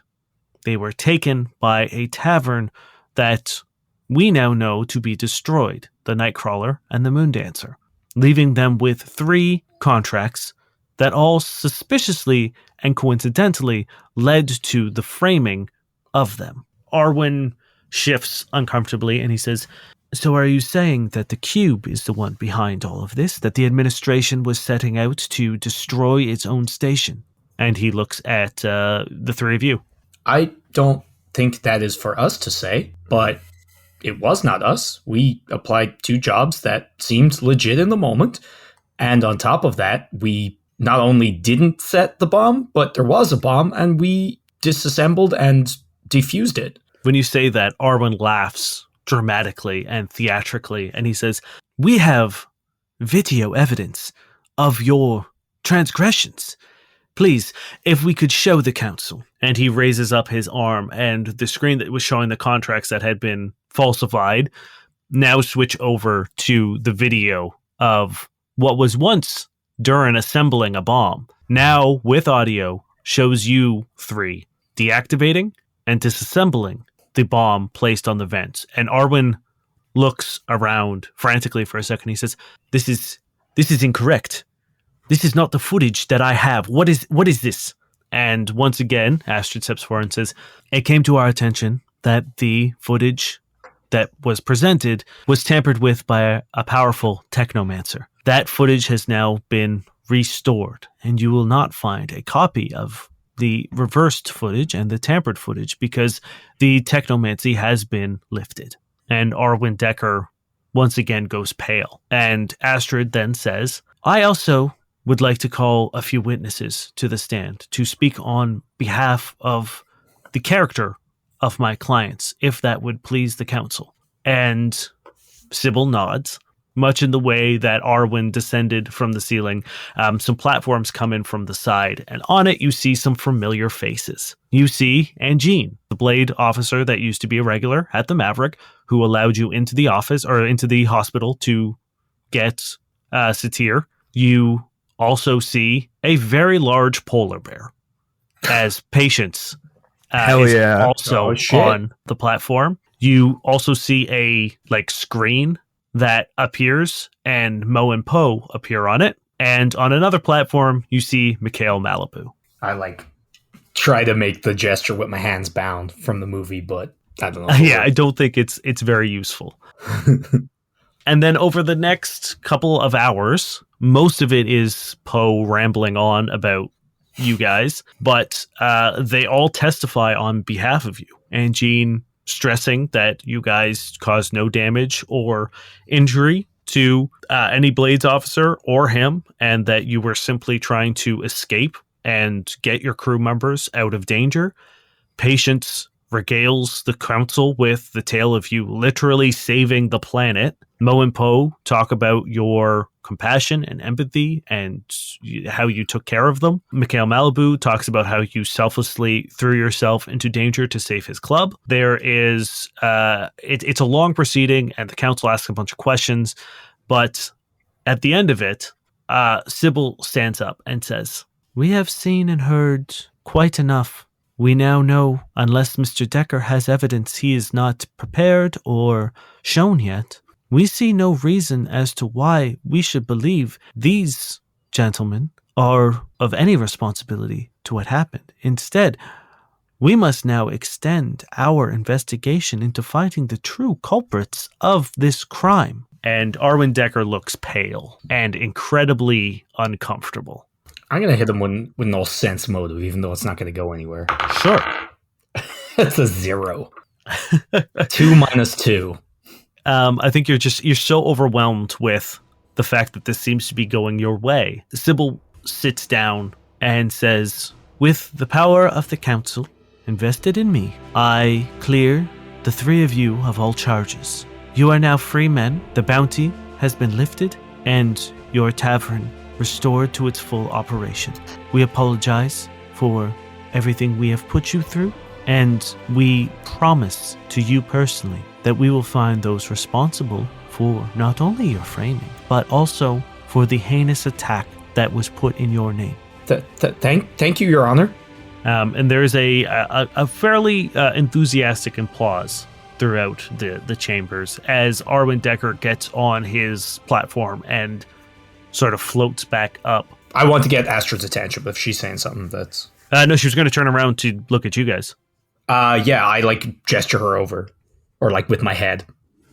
They were taken by a tavern that we now know to be destroyed, the Nightcrawler and the Moondancer, leaving them with 3 contracts that all suspiciously and coincidentally led to the framing of them. Arwen shifts uncomfortably and he says, so are you saying that the cube is the one behind all of this? That the administration was setting out to destroy its own station? And he looks at the 3 of you. I don't think that is for us to say, but it was not us. We applied 2 jobs that seemed legit in the moment. And on top of that, we not only didn't set the bomb, but there was a bomb and we disassembled and defused it. When you say that, Arwen laughs dramatically and theatrically, and he says, we have video evidence of your transgressions. Please, if we could show the council. And he raises up his arm, and the screen that was showing the contracts that had been falsified now switch over to the video of what was once Durrin assembling a bomb. Now, with audio, shows you 3 deactivating and disassembling the bomb placed on the vents. And Arwen looks around frantically for a second. He says, This is incorrect. This is not the footage that I have. What is this? And once again, Astrid steps forward and says, it came to our attention that the footage that was presented was tampered with by a powerful technomancer. That footage has now been restored, and you will not find a copy of the reversed footage and the tampered footage because the technomancy has been lifted. And Arwen Decker once again goes pale. And Astrid then says, I also would like to call a few witnesses to the stand to speak on behalf of the character of my clients, if that would please the council. And Sybil nods, much in the way that Arwen descended from the ceiling. Some platforms come in from the side, and on it you see some familiar faces. You see Angine, the Blade officer that used to be a regular at the Maverick, who allowed you into the office or into the hospital to get Satir. You also see a very large polar bear as Patience Hell is yeah. also on the platform. You also see a screen that appears, and Mo and Poe appear on it. And on another platform, you see Mikhail Malibu. I try to make the gesture with my hands bound from the movie, but I don't know. I don't think it's very useful. And then over the next couple of hours, most of it is Poe rambling on about you guys, but they all testify on behalf of you. And Jean stressing that you guys caused no damage or injury to any Blades officer or him, and that you were simply trying to escape and get your crew members out of danger. Patience regales the council with the tale of you literally saving the planet. Mo and Poe talk about your compassion and empathy and how you took care of them. Mikhail Malibu talks about how you selflessly threw yourself into danger to save his club. There is, it's a long proceeding, and the council asks a bunch of questions, but at the end of it, Sybil stands up and says, "We have seen and heard quite enough. We now know, unless Mr. Decker has evidence he is not prepared or shown yet, we see no reason as to why we should believe these gentlemen are of any responsibility to what happened. Instead, we must now extend our investigation into finding the true culprits of this crime." And Arwen Decker looks pale and incredibly uncomfortable. I'm going to hit him with no sense motive, even though it's not going to go anywhere. Sure. It's a 0. 2 minus 2. I think you're so overwhelmed with the fact that this seems to be going your way. Sybil sits down and says, "With the power of the council invested in me, I clear the 3 of you of all charges. You are now free men. The bounty has been lifted, and your tavern restored to its full operation. We apologize for everything we have put you through, and we promise to you personally that we will find those responsible for not only your framing, but also for the heinous attack that was put in your name." Thank you, Your Honor. And there's a fairly enthusiastic applause throughout the chambers as Arwen Decker gets on his platform and sort of floats back up. I want to get Astrid's attention, but if she's saying something that's... No, she was going to turn around to look at you guys. Yeah, I gesture her over. Or with my head.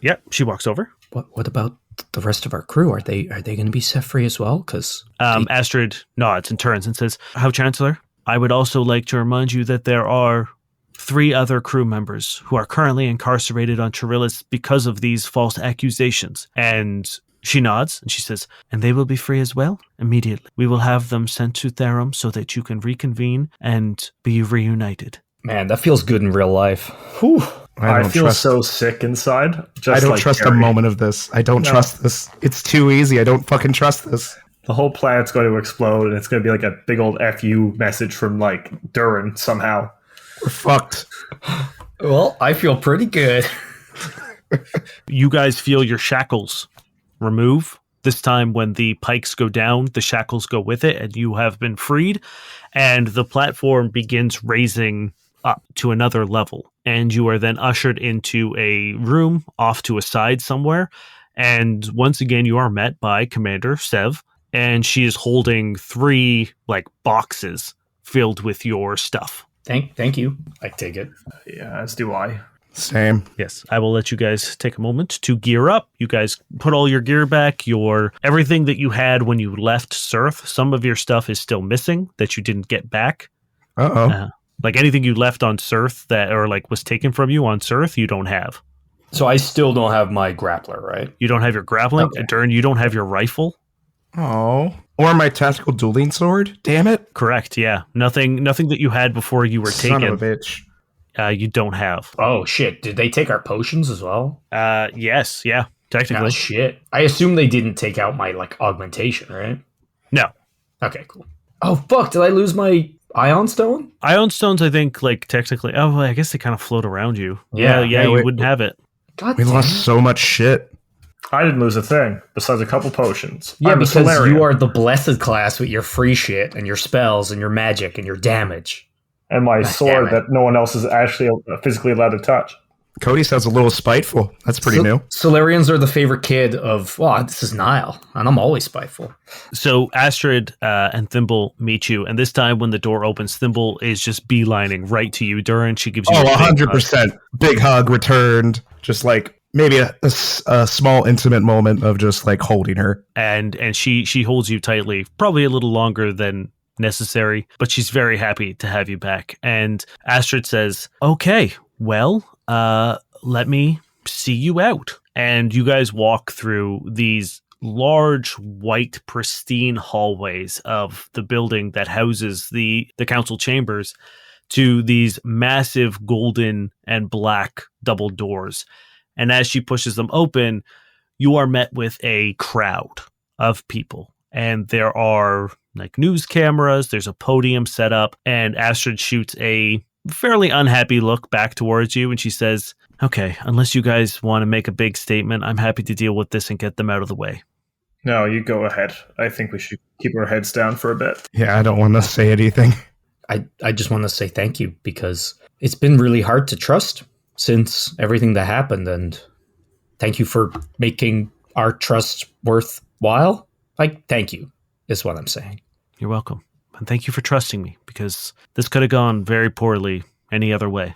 Yep, she walks over. What about the rest of our crew? Are they going to be set free as well? Because Astrid nods and turns and says, "How, Chancellor? I would also like to remind you that there are 3 other crew members who are currently incarcerated on Chirillis because of these false accusations." And she nods and she says, "And they will be free as well immediately. We will have them sent to Therum so that you can reconvene and be reunited." Man, that feels good in real life. Whew. I feel so sick inside. I don't trust a moment of this. I don't trust this. It's too easy. I don't fucking trust this. The whole planet's going to explode, and it's going to be like a big old FU message from Durrin somehow. We're fucked. Well, I feel pretty good. You guys feel your shackles remove. This time when the pikes go down, the shackles go with it, and you have been freed. And the platform begins raising up to another level. And you are then ushered into a room off to a side somewhere. And once again, you are met by Commander Sev. And she is holding 3 boxes filled with your stuff. Thank you. I take it. Yeah, as do I. Same. Yes, I will let you guys take a moment to gear up. You guys put all your gear back, everything that you had when you left Surth. Some of your stuff is still missing that you didn't get back. Uh-oh. Anything you left on Surth that was taken from you on Surth, you don't have. So I still don't have my grappler, right? You don't have your grappling. Okay. Durrin, you don't have your rifle. Oh. Or my tactical dueling sword. Damn it. Correct, yeah. Nothing that you had before you were taken. Son of a bitch. You don't have. Oh, shit. Did they take our potions as well? Yes, yeah. technically. Oh, shit. I assume they didn't take out my, augmentation, right? No. Okay, cool. Oh, fuck. Did I lose my Ion Stone? Ion stones, I think, technically... Oh, well, I guess they kind of float around you. Yeah, you wouldn't have it. God We damn. lost so much shit. I didn't lose a thing besides a couple potions. Yeah, I'm a because Solarian. you are the blessed class with your free shit and your spells and your magic and your damage. And my God sword damn it. that no one else is actually physically allowed to touch. Cody sounds a little spiteful. That's pretty new. Solarians are the favorite kid of, well, this is Nile, and I'm always spiteful. So Astrid and Thimble meet you, and this time when the door opens, Thimble is just beelining right to you. Durrin, she gives you Oh, a big hug. 100%. Big hug returned. Just maybe a small intimate moment of just holding her. And she holds you tightly, probably a little longer than necessary, but she's very happy to have you back. And Astrid says, okay, well, let me see you out. And you guys walk through these large, white, pristine hallways of the building that houses the council chambers to these massive golden and black double doors. And as she pushes them open, you are met with a crowd of people. And there are news cameras, there's a podium set up, and Astrid shoots a fairly unhappy look back towards you, and she says, okay, unless you guys want to make a big statement, I'm happy to deal with this and get them out of the way. No, you go ahead. I think we should keep our heads down for a bit. Yeah, I don't want to say anything. I just want to say thank you, because it's been really hard to trust since everything that happened, and thank you for making our trust worthwhile. Thank you, is what I'm saying. You're welcome. And thank you for trusting me, because this could have gone very poorly any other way.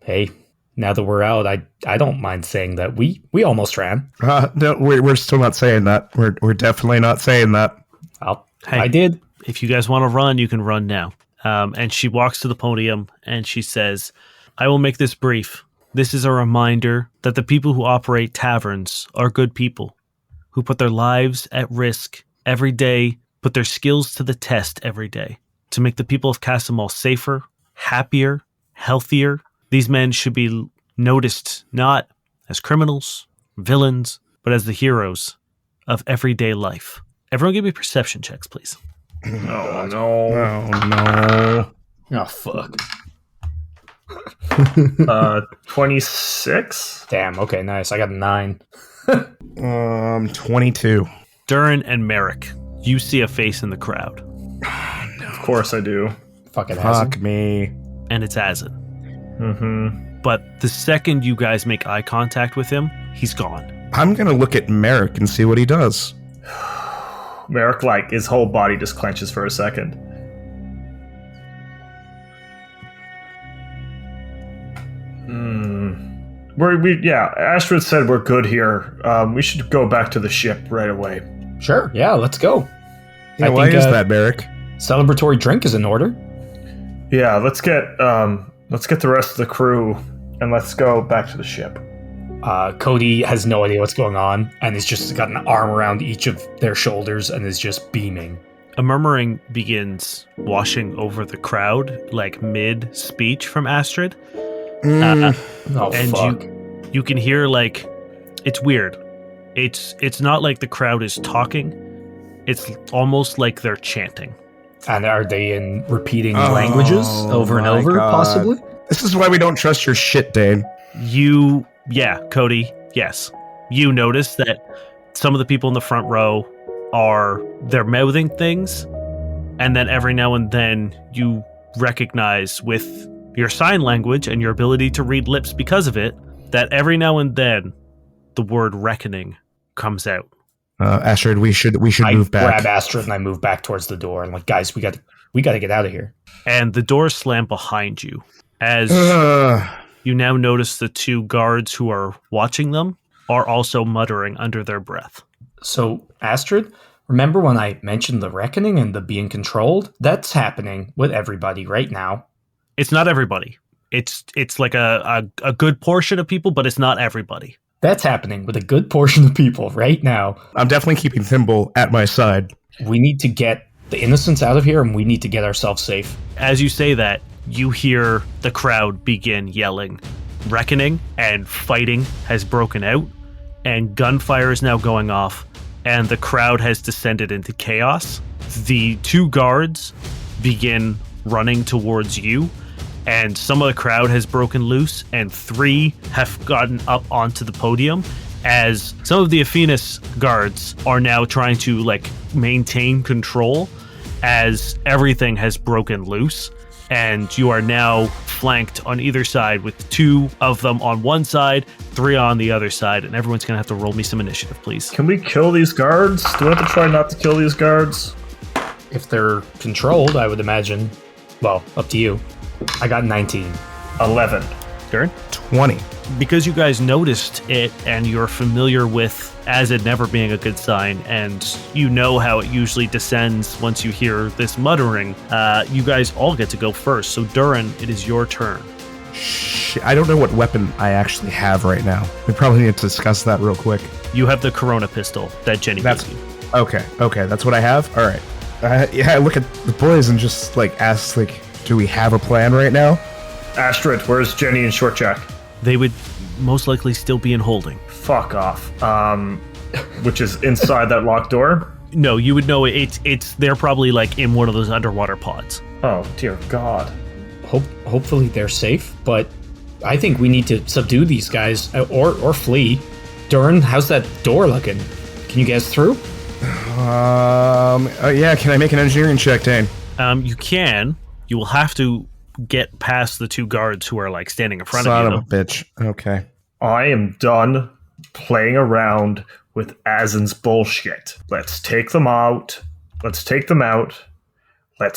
Hey, now that we're out, I don't mind saying that we almost ran. No, we're still not saying that. We're definitely not saying that. Hey. I did. If you guys want to run, you can run now. And she walks to the podium and she says, I will make this brief. This is a reminder that the people who operate taverns are good people who put their lives at risk every day, put their skills to the test every day to make the people of Casamol safer, happier, healthier. These men should be noticed not as criminals, villains, but as the heroes of everyday life. Everyone give me perception checks, please. Oh, no. Oh, no. Oh, fuck. 26? Damn, okay, nice. I got a 9. 22. Durrin and Merrick, you see a face in the crowd, Of course I do. Fucking Fuck me. and it's Azin. Mm-hmm. But the second you guys make eye contact with him, he's gone. I'm going to look at Merrick and see what he does. Merrick, his whole body just clenches for a second. Astrid said we're good here. We should go back to the ship right away. Sure, yeah, let's go. Yeah, I why think, is that, Merrick? Celebratory drink is in order. Yeah, let's get the rest of the crew and let's go back to the ship. Cody has no idea what's going on and has just got an arm around each of their shoulders and is just beaming. A murmuring begins washing over the crowd, mid-speech from Astrid. Oh, And fuck. you can hear, it's weird. It's not like the crowd is talking. It's almost like they're chanting. And are they in repeating languages over and my over, God. possibly? This is why we don't trust your shit, Dane. Cody, yes. You notice that some of the people in the front row they're mouthing things, and then every now and then you recognize with your sign language and your ability to read lips because of it, that every now and then the word reckoning comes out. Astrid, we should move back. I grab Astrid and I move back towards the door. I'm like, guys, we got to get out of here. And the doors slam behind you as you now notice the two guards who are watching them are also muttering under their breath. So, Astrid, remember when I mentioned the reckoning and the being controlled? That's happening with everybody right now. It's not everybody. It's like a good portion of people, but it's not everybody. That's happening with a good portion of people right now. I'm definitely keeping Thimble at my side. We need to get the innocents out of here, and we need to get ourselves safe. As you say that, you hear the crowd begin yelling. Reckoning and fighting has broken out, and gunfire is now going off, and the crowd has descended into chaos. The 2 guards begin running towards you, and some of the crowd has broken loose, and 3 have gotten up onto the podium, as some of the Athenas guards are now trying to maintain control as everything has broken loose, and you are now flanked on either side with 2 of them on one side, 3 on the other side, and everyone's gonna have to roll me some initiative, please. Can we kill these guards? Do we have to try not to kill these guards? If they're controlled, I would imagine. Well, up to you. I got 19. 11. Durrin? 20. Because you guys noticed it and you're familiar with as it never being a good sign, and you know how it usually descends once you hear this muttering, you guys all get to go first. So Durrin, it is your turn. Shit, I don't know what weapon I actually have right now. We probably need to discuss that real quick. You have the Corona pistol that Jenny gave you. Okay, that's what I have? All right. I look at the boys and just ask, do we have a plan right now? Astrid, where's Jenny and Short Jack? They would most likely still be in holding. Fuck off. Which is inside that locked door? No, you would know it's they're probably in one of those underwater pods. Oh, dear God. Hopefully they're safe, but I think we need to subdue these guys or flee. Durrin, how's that door looking? Can you guys through? Yeah, can I make an engineering check, Dane? You can. You will have to get past the 2 guards who are standing in front Son of you. of a bitch. Okay. I am done playing around with Azin's bullshit. Let's take them out. Let's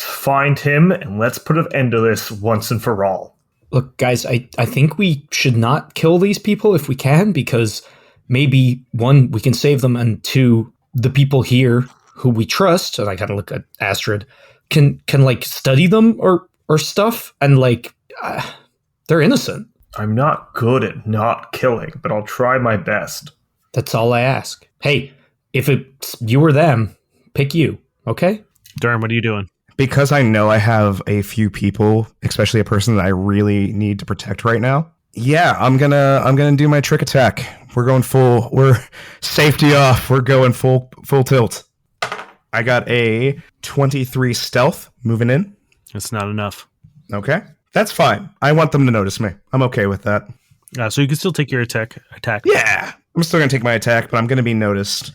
find him, and let's put an end to this once and for all. Look, guys, I think we should not kill these people if we can, because maybe, 1, we can save them, and 2, the people here who we trust, and I kind of look at Astrid, can study them or stuff, and they're innocent. I'm not good at not killing, but I'll try my best. That's all I ask. Hey, if it's you or them, pick you, okay? Durrin, what are you doing? Because I know I have a few people, especially a person that I really need to protect right now. Yeah, I'm gonna do my trick attack. We're safety off. We're going full tilt. I got a 23 stealth moving in. That's not enough. Okay. That's fine. I want them to notice me. I'm okay with that. So you can still take your attack. Yeah. I'm still going to take my attack, but I'm going to be noticed.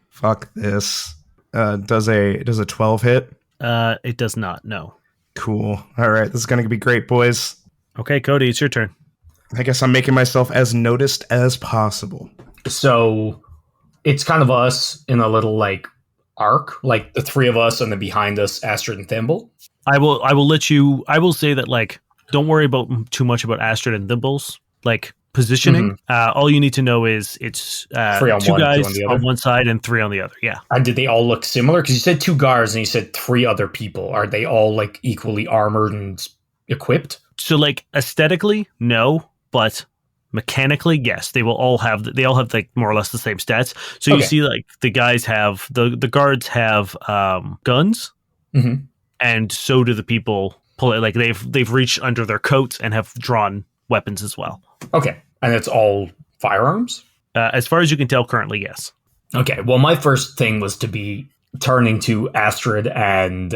Fuck this. Does a 12 hit? It does not, no. Cool. All right. This is going to be great, boys. Okay, Cody, it's your turn. I guess I'm making myself as noticed as possible. So it's kind of us in a little arc, the 3 of us, and then behind us, Astrid and Thimble. I will say that don't worry about too much about Astrid and Thimble's positioning. All you need to know is it's 3 on 2 one, guys 2 on the on other. one side and 3 on the other. Yeah. And did they all look similar? Because you said 2 guards and you said 3 other people. Are they all equally armored and equipped? So aesthetically, no, but mechanically, yes. They all have more or less the same stats. So Okay. you see the guys have the guards have guns. Mm-hmm. And so do the people pull it. They've reached under their coats and have drawn weapons as well. Okay. And it's all firearms? As far as you can tell currently, yes. Okay. Well, my first thing was to be turning to Astrid and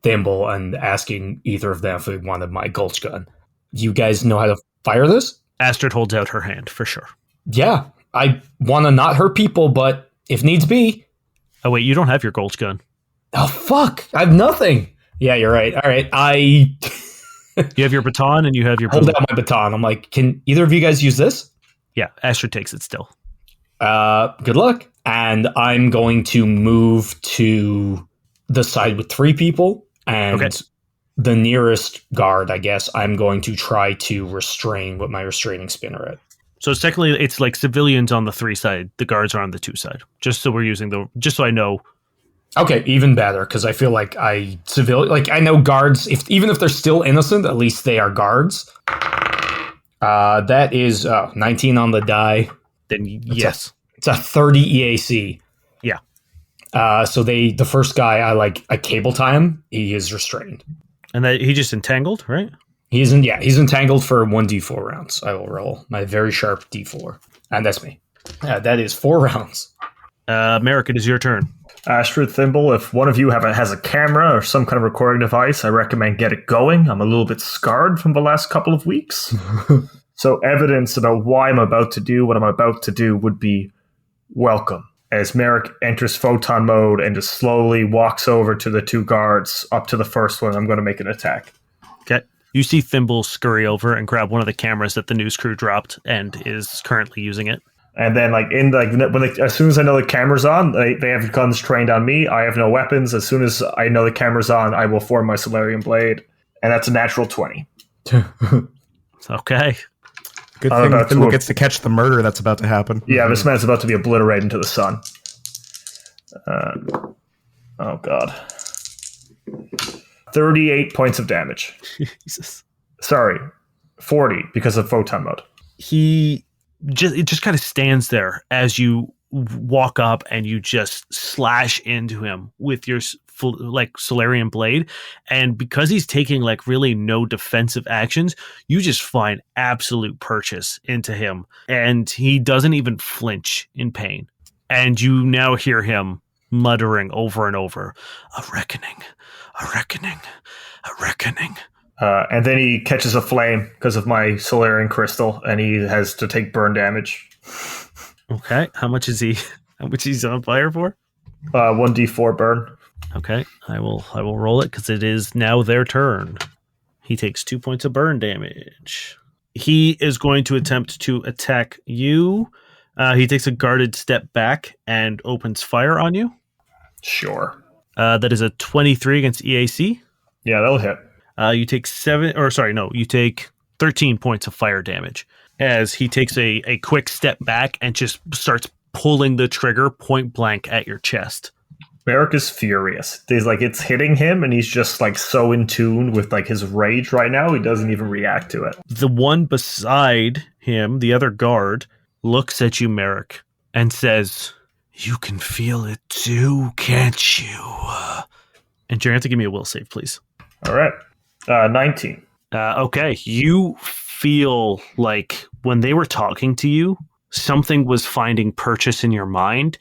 Thimble and asking either of them if they wanted my Gulch gun. You guys know how to fire this? Astrid holds out her hand for sure. Yeah. I want to not hurt people, but if needs be. Oh, wait, you don't have your Gulch gun. Oh, fuck. I have nothing. Yeah, you're right. All right. I You have your baton and you have your hold out my baton. I'm like, can either of you guys use this? Yeah, Astrid takes it still. Good luck. And I'm going to move to the side with 3 people. And Okay. the nearest guard, I guess, I'm going to try to restrain with my restraining spinneret. So technically, it's civilians on the 3 side. The guards are on the 2 side. Just so I know. Okay, even better, because I feel I know guards, even if they're still innocent, at least they are guards. That is 19 on the die. Then yes. It's a 30 EAC. Yeah. So the first guy, I cable tie him. He is restrained. And that he just entangled, right? He's entangled for 1d4 rounds. I will roll my very sharp d4. And that's me. That is 4 rounds. Merrick, it is your turn. Astrid, Thimble, if one of you has a camera or some kind of recording device, I recommend get it going. I'm a little bit scarred from the last couple of weeks. So evidence about why I'm about to do what I'm about to do would be welcome. As Merrick enters photon mode and just slowly walks over to the 2 guards, up to the first one, I'm going to make an attack. Okay. You see Thimble scurry over and grab one of the cameras that the news crew dropped and is currently using it. And then, as soon as I know the camera's on, they have guns trained on me. I have no weapons. As soon as I know the camera's on, I will form my Solarian Blade. And that's a natural 20. Okay. Good thing Thimble gets to catch the murder that's about to happen. Yeah, this man's about to be obliterated into the sun. Oh, God. 38 points of damage. Jesus. Sorry, 40 because of photon mode. It just kind of stands there as you walk up and you just slash into him with your Solarian blade, and because he's taking really no defensive actions, you just find absolute purchase into him, and he doesn't even flinch in pain. And you now hear him muttering over and over, "A reckoning, a reckoning, a reckoning." And then he catches a flame because of my Solarian crystal, and he has to take burn damage. Okay, how much is he? How much he's on fire for? 1d4 burn. Okay, I will roll it because it is now their turn. He takes 2 points of burn damage. He is going to attempt to attack you. He takes a guarded step back and opens fire on you. Sure. That is a 23 against EAC. Yeah, that'll hit. You take 13 points of fire damage as he takes a quick step back and just starts pulling the trigger point blank at your chest. Merrick is furious. It's hitting him, and he's just so in tune with his rage right now, he doesn't even react to it. The one beside him, the other guard, looks at you, Merrick, and says, "You can feel it too, can't you?" And you're going to have to give me a will save, please. All right. 19. Okay. You feel like when they were talking to you, something was finding purchase in your mind,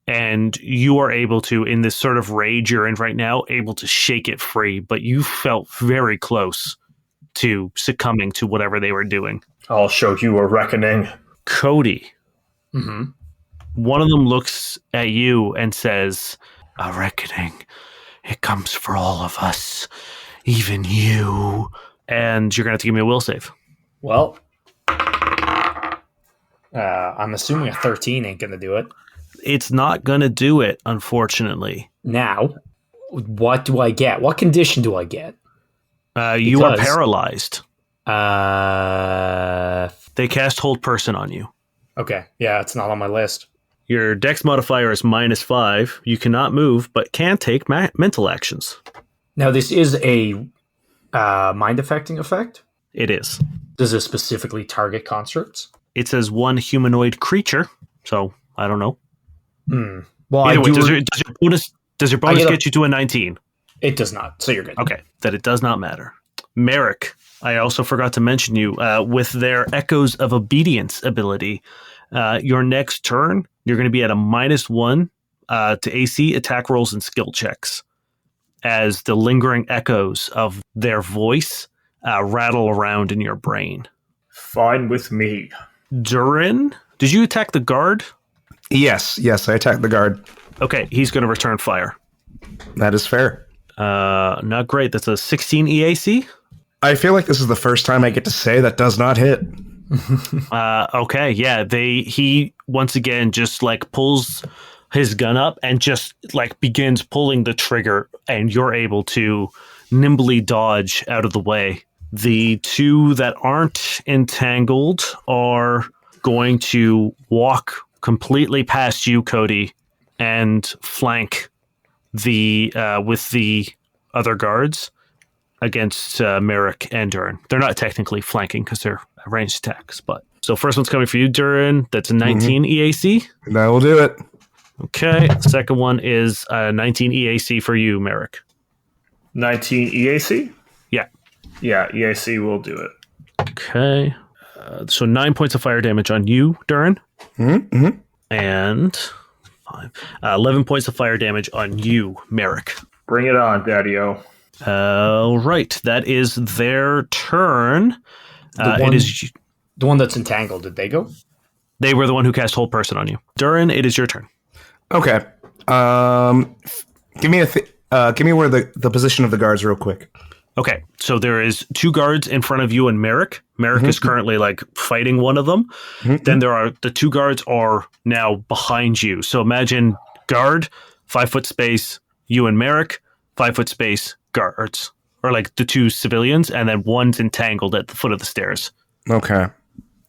and you are able to, in this sort of rage you're in right now, able to shake it free, but you felt very close to succumbing to whatever they were doing. I'll show you a reckoning. Cody. Mm-hmm. One of them looks at you and says, "A reckoning. It comes for all of us, even you." And you're going to have to give me a will save. Well, I'm assuming a 13 ain't going to do it. It's not going to do it, unfortunately. Now, what do I get? What condition do I get? You are paralyzed. Uh, They cast Hold Person on you. Okay, yeah, it's not on my list. Your dex modifier is -5. You cannot move, but can take mental actions. Now, this is a mind-affecting effect? It is. Does it specifically target constructs? It says one humanoid creature, so I don't know. Well, Either way, does your bonus get you to a 19? It does not, so you're good. Okay, that it does not matter. Merrick, I also forgot to mention you, with their Echoes of Obedience ability, your next turn, you're going to be at a -1 to AC, attack rolls, and skill checks, as the lingering echoes of their voice rattle around in your brain. Fine with me. Durrin, did you attack the guard? Yes, I attacked the guard. Okay, he's going to return fire. That is fair. Not great. That's a 16 EAC. I feel like this is the first time I get to say that does not hit. Okay, yeah. He once again just pulls his gun up and just begins pulling the trigger, and you're able to nimbly dodge out of the way. The two that aren't entangled are going to walk completely past you, Cody, and flank with the other guards against Merrick and Durrin. They're not technically flanking because they're ranged attacks, but so first one's coming for you, Durrin. That's a 19 EAC. That will do it. Okay. Second one is 19 EAC for you, Merrick. 19 EAC? Yeah. Yeah, EAC will do it. Okay. So 9 points of fire damage on you, Durrin. Mm-hmm. And 11 points of fire damage on you, Merrick. Bring it on, Daddy-O. All right. That is their turn. The one that's entangled, did they go? They were the one who cast Hold Person on you. Durrin, it is your turn. Okay. Give me where the position of the guards real quick. Okay, so there is 2 guards in front of you and Merrick. Merrick is currently fighting one of them. Then there are the 2 guards are now behind you. So imagine guard, 5 foot space, you and Merrick, 5 foot space, guards. Or the 2 civilians, and then one's entangled at the foot of the stairs. Okay.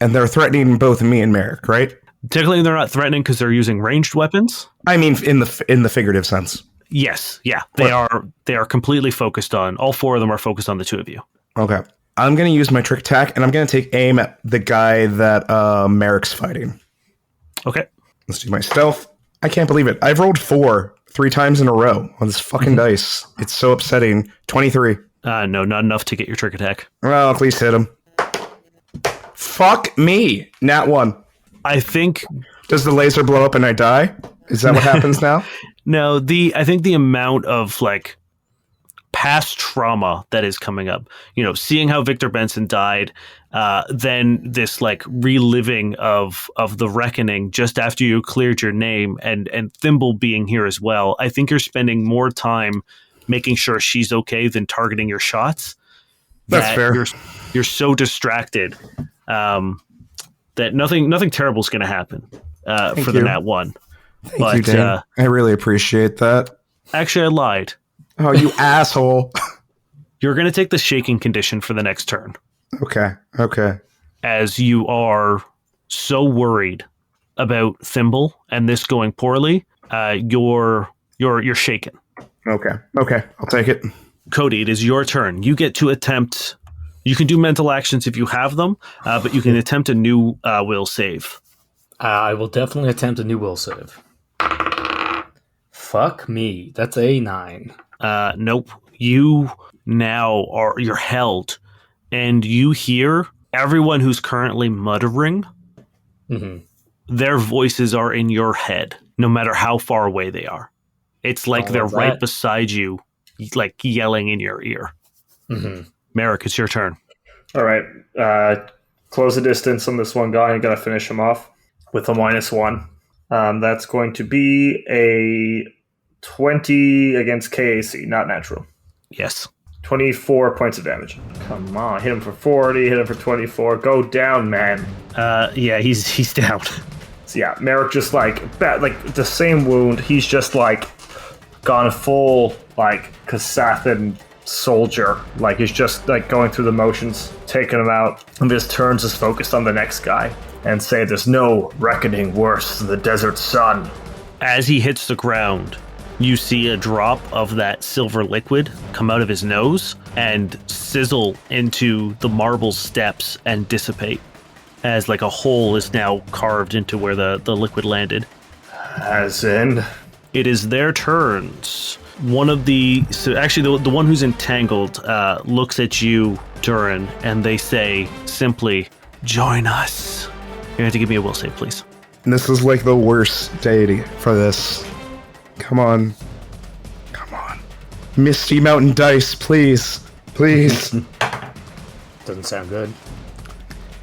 And they're threatening both me and Merrick, right? Technically, they're not threatening because they're using ranged weapons. I mean, in the figurative sense. Yes, yeah, they are completely focused on. All 4 of them are focused on the 2 of you. Okay, I'm gonna use my trick attack, and I'm gonna take aim at the guy that Merrick's fighting. Okay, let's do my stealth. I can't believe it. I've rolled 4 3 times in a row on this fucking dice. It's so upsetting. 23. No, not enough to get your trick attack. Well, at least hit him. Fuck me. Nat 1. I think. Does the laser blow up and I die? Is that what happens now? No, I think the amount of past trauma that is coming up, seeing how Victor Benson died, then this reliving of the reckoning just after you cleared your name, and Thimble being here as well. I think you're spending more time making sure she's okay than targeting your shots. That's fair. You're so distracted that nothing terrible is going to happen for the Nat 1. Thank you, Dan. I really appreciate that. Actually, I lied. Oh, you asshole. You're going to take the shaking condition for the next turn. Okay. As you are so worried about Thimble and this going poorly, you're shaken. Okay. I'll take it. Cody, it is your turn. You get to attempt. You can do mental actions if you have them, but you can attempt a new will save. I will definitely attempt a new will save. Fuck me. That's a 9. Nope. You now you're held, and you hear everyone who's currently muttering. Their voices are in your head, no matter how far away they are. It's like they're right beside you, yelling in your ear. Merrick, it's your turn. All right. Close the distance on this one guy. I got to finish him off with a -1. That's going to be a 20 against KAC, not natural. Yes. 24 points of damage. Come on. Hit him for 40, hit him for 24. Go down, man. Yeah, he's down. So yeah, Merrick just the same wound. He's just gone full Kasathan soldier. He's just going through the motions, taking him out. And this turns his focus on the next guy and say there's no reckoning worse than the desert sun. As he hits the ground, you see a drop of that silver liquid come out of his nose and sizzle into the marble steps and dissipate, as a hole is now carved into where the liquid landed. As in? It is their turns. One of the one who's entangled looks at you, Durrin, and they say simply, "Join us." You have to give me a will save, please. And this is the worst deity for this. Come on. Misty Mountain Dice, please. Doesn't sound good.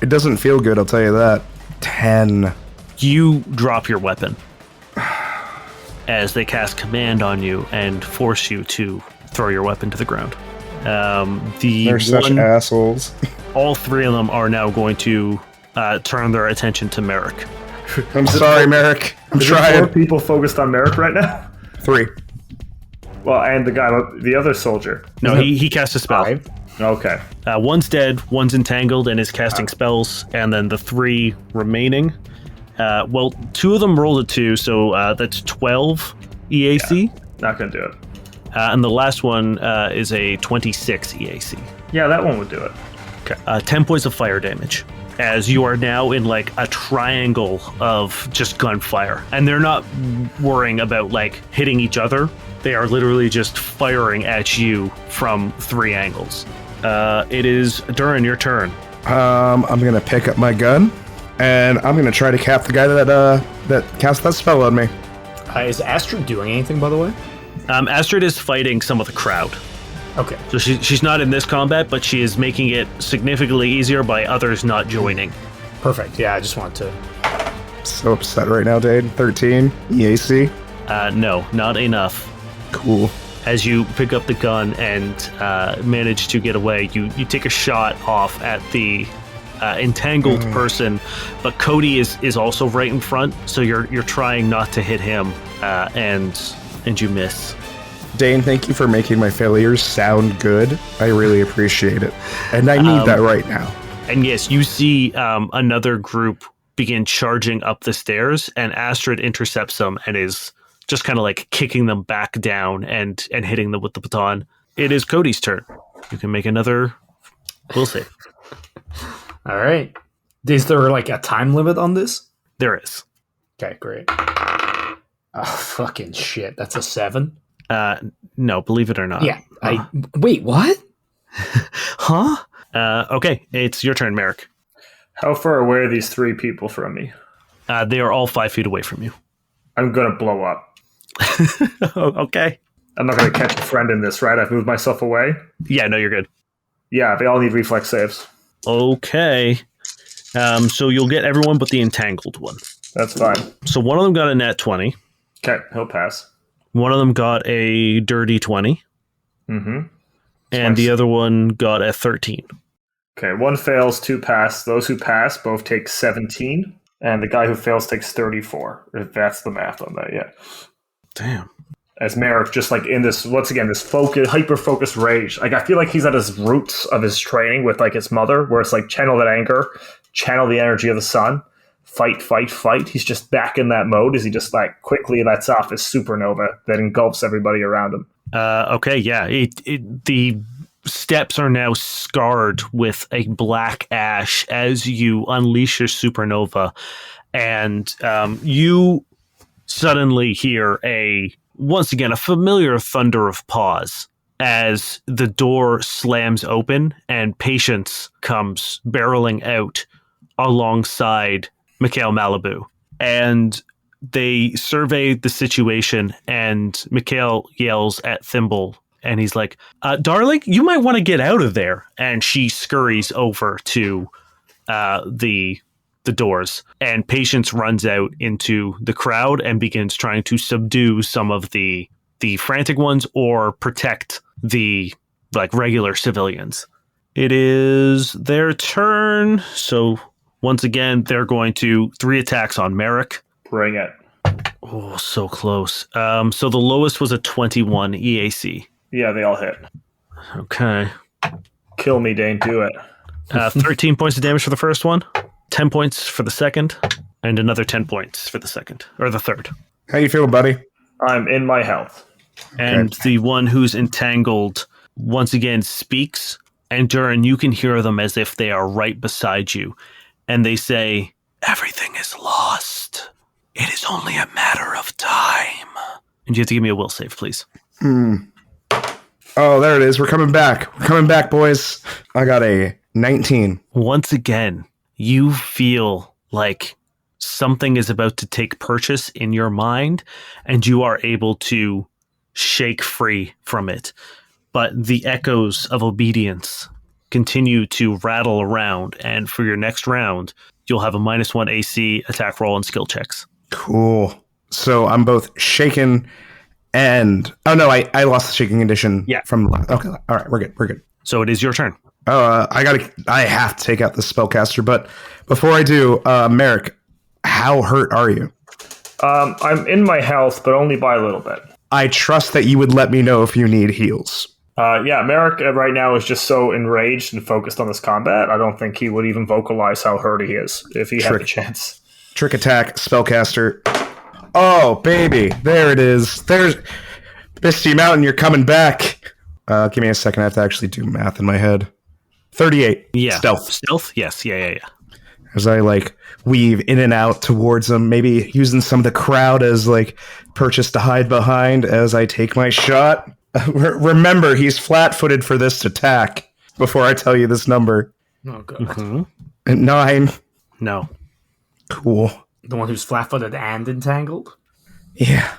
It doesn't feel good, I'll tell you that. 10. You drop your weapon as they cast command on you and force you to throw your weapon to the ground. They're such assholes. All 3 of them are now going to turn their attention to Merrick. I'm sorry, Merrick. I'm trying. 4 people focused on Merrick right now? 3. Well, and the other soldier. No, he cast a spell. 5? Okay. One's dead, one's entangled and is casting spells, and then the 3 remaining. 2 of them rolled a 2, so that's 12 EAC. Yeah, not going to do it. And the last one is a 26 EAC. Yeah, that one would do it. Okay. 10 points of fire damage, as you are now in a triangle of just gunfire. And they're not worrying about hitting each other. They are literally just firing at you from 3 angles. It is Durrin, your turn. I'm gonna pick up my gun, and I'm gonna try to cap the guy that cast that spell on me. Is Astrid doing anything, by the way? Astrid is fighting some of the crowd. Okay. So she's not in this combat, but she is making it significantly easier by others not joining. Perfect. Yeah, I just wanted to... So upset right now, Dade. 13 EAC. No, not enough. Cool. As you pick up the gun and manage to get away, you take a shot off at the entangled person, but Cody is also right in front, so you're trying not to hit him, and you miss. Dane, thank you for making my failures sound good. I really appreciate it. And I need that right now. And yes, you see another group begin charging up the stairs, and Astrid intercepts them and is just kind of like kicking them back down and hitting them with the baton. It is Cody's turn. You can make another will save. All right. Is there like a time limit on this? There is. Okay, great. Oh, fucking shit. That's a 7? No, believe it or not. Yeah. Wait, what? Huh? Okay, it's your turn, Merrick. How far away are these 3 people from me? They are all 5 feet away from you. I'm going to blow up. Okay. I'm not going to catch a friend in this, right? I've moved myself away. Yeah, no, you're good. Yeah, they all need reflex saves. Okay. So you'll get everyone but the entangled one. That's fine. So one of them got a nat 20. Okay, he'll pass. One of them got a dirty 20. Mm-hmm. And the other one got a 13. Okay, 1 fails, 2 pass. Those who pass both take 17, and the guy who fails takes 34. If that's the math on that, yeah. Damn. As Merrick, just like in this, once again, this hyper-focused rage. Like, I feel like he's at his roots of his training with, like, his mother, where it's like, channel that anger, channel the energy of the sun, fight, fight, fight. He's just back in that mode as he just, like, quickly lets off his supernova that engulfs everybody around him. Okay, yeah. The steps are now scarred with a black ash as you unleash your supernova, and you suddenly hear once again a familiar thunder of paws as the door slams open and Patience comes barreling out alongside Mikhail Malibu, and they survey the situation, and Mikhail yells at Thimble, and he's like, darling, you might want to get out of there. And she scurries over to the doors, and Patience runs out into the crowd and begins trying to subdue some of the frantic ones or protect the like regular civilians. It is their turn. So once again, they're going to 3 attacks on Merrick. Bring it. Oh, so close. So the lowest was a 21 EAC. Yeah, they all hit. Okay. Kill me, Dane. Do it. 13 points of damage for the first one, 10 points for the second, and another 10 points for the second, or the third. How you feeling, buddy? I'm in my health. And the one who's entangled once again speaks, and Durrin, you can hear them as if they are right beside you. And they say, everything is lost. It is only a matter of time. And you have to give me a will save, please. Oh, there it is. We're coming back. We're coming back, boys. I got a 19. Once again, you feel like something is about to take purchase in your mind, and you are able to shake free from it. But the echoes of obedience continue to rattle around, and for your next round, you'll have a -1 AC attack roll and skill checks. Cool. So I'm both shaken and... Oh, no, I lost the shaking condition. Yeah. From... Okay, all right, we're good. So it is your turn. I have to take out the spellcaster, but before I do, Merrick, how hurt are you? I'm in my health, but only by a little bit. I trust that you would let me know if you need heals. Yeah, Merrick right now is just so enraged and focused on this combat, I don't think he would even vocalize how hurt he is if he had the chance. Trick attack, spellcaster. Oh, baby. There it is. There's Misty Mountain, you're coming back. Give me a second. I have to actually do math in my head. 38. Yeah. Stealth? Yes. Yeah. As I weave in and out towards them, maybe using some of the crowd as purchase to hide behind as I take my shot. Remember, he's flat-footed for this attack. before I tell you this number. Oh, good. Mm-hmm. 9. No. Cool. The one who's flat-footed and entangled? Yeah.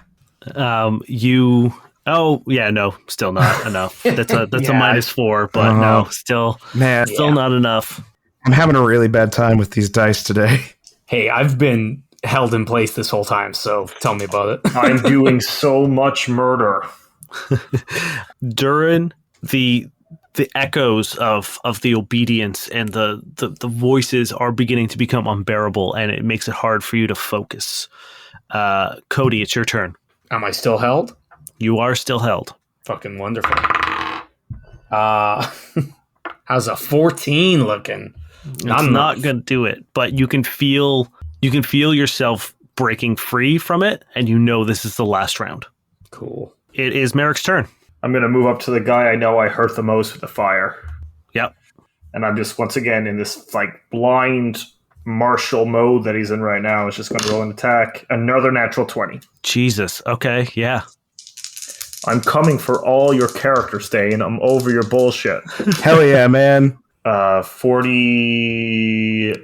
You. Oh, yeah, no, still not enough. That's a -4, but no, still not enough. I'm having a really bad time with these dice today. Hey, I've been held in place this whole time, so tell me about it. I'm doing so much murder. Durrin, the echoes of the obedience and the voices are beginning to become unbearable, and it makes it hard for you to focus. Cody, it's your turn. Am I still held? You are still held. Fucking wonderful. How's a 14 looking? It's not going to do it, but you can feel yourself breaking free from it, and you know this is the last round. Cool. It is Merrick's turn. I'm going to move up to the guy I know I hurt the most with the fire. Yep. And I'm just, once again, in this like blind martial mode that he's in right now. It's just going to roll an attack. Another natural 20. Jesus. Okay, yeah. I'm coming for all your character Stain. I'm over your bullshit. Hell yeah, man. 40.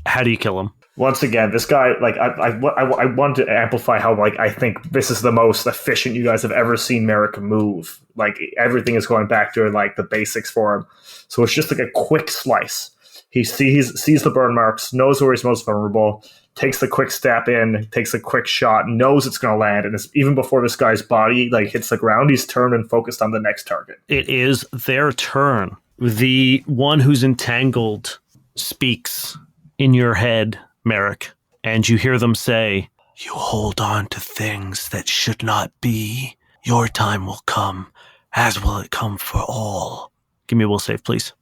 How do you kill him? Once again, this guy, like, I want to amplify how, like, I think this is the most efficient you guys have ever seen Merrick move. Like, everything is going back to, like, the basics for him. So it's just, like, a quick slice. He sees the burn marks, knows where he's most vulnerable, takes the quick step in, takes a quick shot, knows it's going to land, and it's, even before this guy's body, like, hits the ground, he's turned and focused on the next target. It is their turn. The one who's entangled speaks in your head, Merrick, and you hear them say, "You hold on to things that should not be. Your time will come, as will it come for all." Give me a will save, please.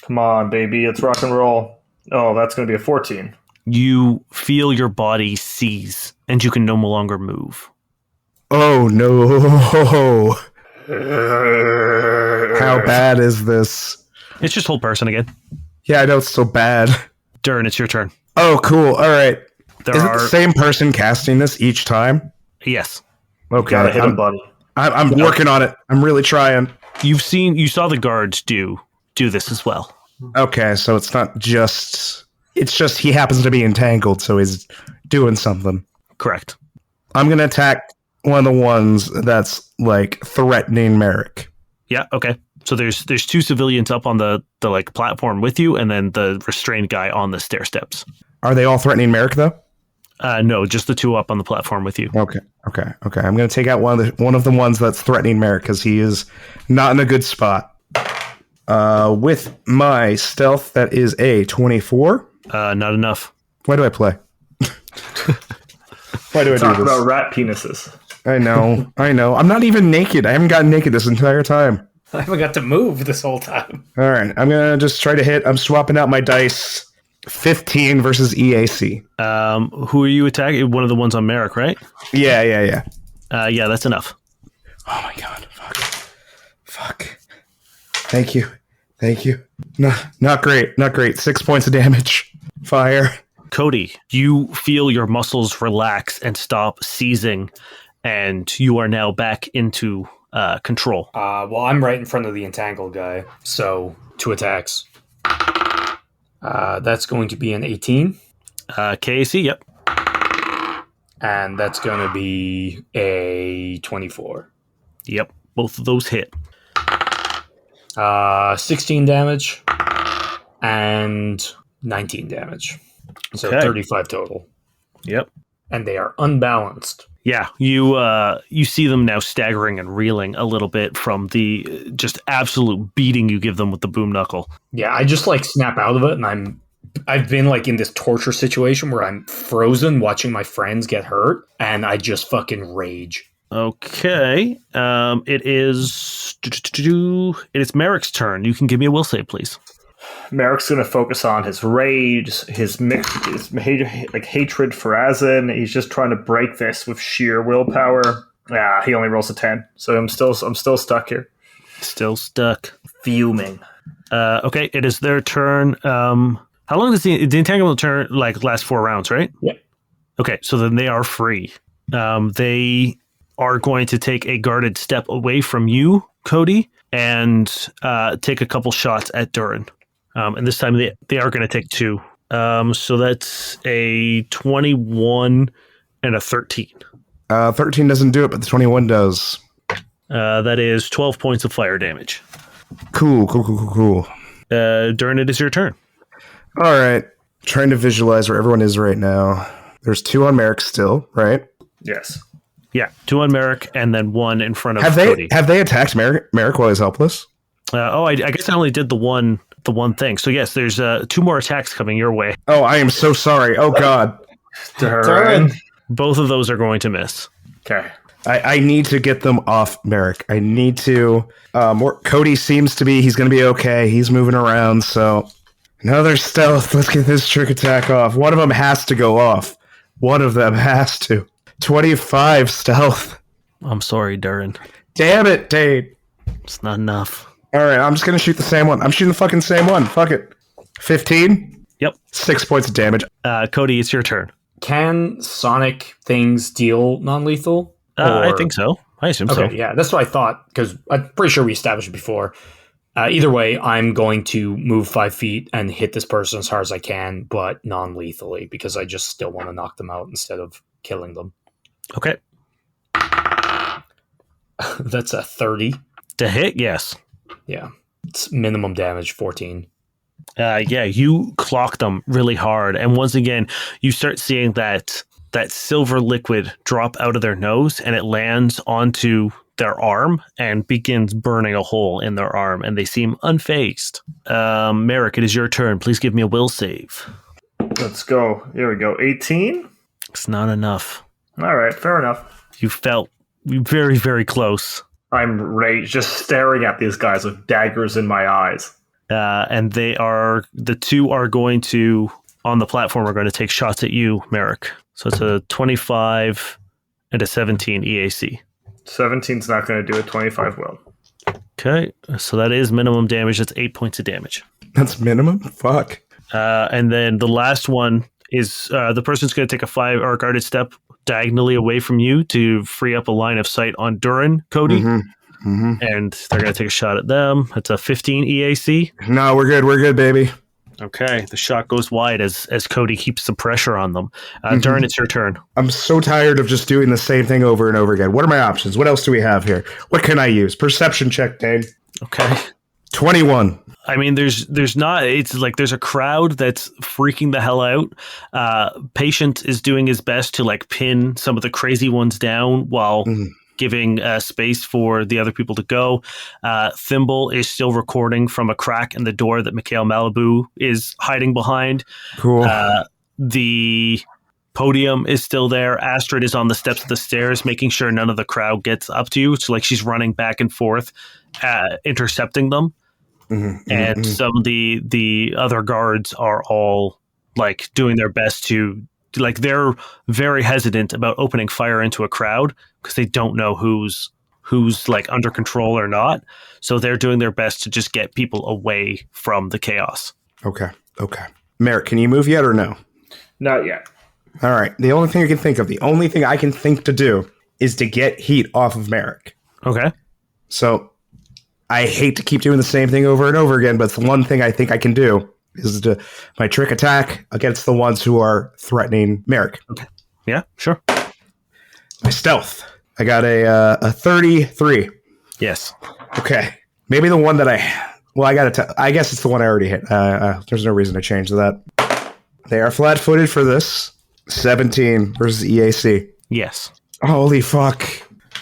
Come on, baby, let's rock and roll. Oh, that's going to be a 14. You feel your body seize, and you can no longer move. Oh, no. How bad is this? It's just whole person again. Yeah, I know it's so bad. Durrin, it's your turn. Oh, cool. All right. There Is it are the same person casting this each time? Yes. Okay. Gotta hit him, buddy. I'm working on it. I'm really trying. You saw the guards do this as well. Okay, so it's not just... It's just he happens to be entangled, so he's doing something. Correct. I'm going to attack one of the ones that's, like, threatening Merrick. Yeah, okay. So there's two civilians up on the like platform with you, and then the restrained guy on the stair steps. Are they all threatening Merrick, though? No, just the two up on the platform with you. Okay. I'm going to take out one of the ones that's threatening Merrick, because he is not in a good spot. With my stealth, that is a 24. Not enough. Why do I play? Why do I Talk do this? about rat penises. I know. I'm not even naked. I haven't gotten naked this entire time. I haven't got to move this whole time. All right, I'm going to just try to hit. I'm swapping out my dice. 15 versus EAC. Who are you attacking? One of the ones on Merrick, right? Yeah. Yeah, that's enough. Oh my god. Fuck. Thank you. No, not great. 6 points of damage. Fire. Cody, you feel your muscles relax and stop seizing, and you are now back into control. Well, I'm right in front of the entangled guy, so 2 attacks. That's going to be an 18. KAC, yep. And that's going to be a 24. Yep, both of those hit. 16 damage and 19 damage. So Okay. 35 total. Yep. And they are unbalanced. Yeah, you see them now staggering and reeling a little bit from the just absolute beating you give them with the boom knuckle. Yeah, I just like snap out of it, and I've been like in this torture situation where I'm frozen watching my friends get hurt, and I just fucking rage. Okay, it is Merrick's turn. You can give me a will save, please. Merrick's going to focus on his rage, his hatred for Azin. He's just trying to break this with sheer willpower. Yeah, he only rolls a 10, so I'm still stuck here. Still stuck. Fuming. Okay, it is their turn. How long does the entanglement turn? Like last 4 rounds, right? Yeah. Okay, so then they are free. They are going to take a guarded step away from you, Cody, and take a couple shots at Durrin. And this time they are going to take 2. So that's a 21 and a 13. 13 doesn't do it, but the 21 does. That is 12 points of fire damage. Cool. Durrin, it is your turn. All right. Trying to visualize where everyone is right now. There's 2 on Merrick still, right? Yes. Yeah, 2 on Merrick, and then 1 in front of Have Cody. they attacked Merrick while he's helpless? I guess I only did the one thing. So yes, there's 2 more attacks coming your way. Oh, I am so sorry. Oh, God. Durrin. Both of those are going to miss. Okay. I need to get them off Merrick. I need to. Cody seems to be. He's going to be okay. He's moving around. So another stealth. Let's get this trick attack off. One of them has to go off. One of them has to. 25 stealth. I'm sorry, Durrin. Damn it, Dade. It's not enough. All right, I'm just going to shoot the same one. I'm shooting the fucking same one. Fuck it. 15? Yep. 6 points of damage. Cody, it's your turn. Can sonic things deal non-lethal? I think so. I assume so. Okay, yeah, that's what I thought, because I'm pretty sure we established it before. Either way, I'm going to move 5 feet and hit this person as hard as I can, but non-lethally, because I just still want to knock them out instead of killing them. Okay. That's a 30. To hit, yes. Yeah. It's minimum damage, 14. Yeah, you clock them really hard. And once again, you start seeing that silver liquid drop out of their nose, and it lands onto their arm and begins burning a hole in their arm, and they seem unfazed. Merrick, it is your turn. Please give me a will save. Let's go. Here we go. 18? It's not enough. All right, fair enough. You felt very, very close. I'm raged, just staring at these guys with daggers in my eyes. And the 2 are going to, on the platform, are going to take shots at you, Merrick. So it's a 25 and a 17 EAC. 17's not going to do it. 25 will. Okay, so that is minimum damage. That's 8 points of damage. That's minimum? Fuck. And then the last one is the person's going to take a 5 or guarded step diagonally away from you to free up a line of sight on Durrin, Cody. And they're going to take a shot at them. It's a 15 EAC. No, we're good. We're good, baby. Okay, the shot goes wide as Cody keeps the pressure on them. Durrin, it's your turn. I'm so tired of just doing the same thing over and over again. What are my options? What else do we have here? What can I use? Perception check, Dane. Okay. 21. I mean, there's not, it's like there's a crowd that's freaking the hell out. Patient is doing his best to like pin some of the crazy ones down while giving space for the other people to go. Thimble is still recording from a crack in the door that Mikhail Malibu is hiding behind. Cool. The podium is still there. Astrid is on the steps of the stairs, making sure none of the crowd gets up to you. So like she's running back and forth, intercepting them. And some of the other guards are all like doing their best to like, they're very hesitant about opening fire into a crowd because they don't know who's like under control or not. So they're doing their best to just get people away from the chaos. Okay. Merrick, can you move yet or no? Not yet. All right. The only thing I can think to do is to get heat off of Merrick. Okay. So I hate to keep doing the same thing over and over again, but the one thing I think I can do is my trick attack against the ones who are threatening Merrick. Okay. Yeah, sure. My stealth. I got a 33. Yes. Okay. Maybe the one that I guess it's the one I already hit. There's no reason to change that. They are flat-footed for this. 17 versus EAC. Yes. Holy fuck.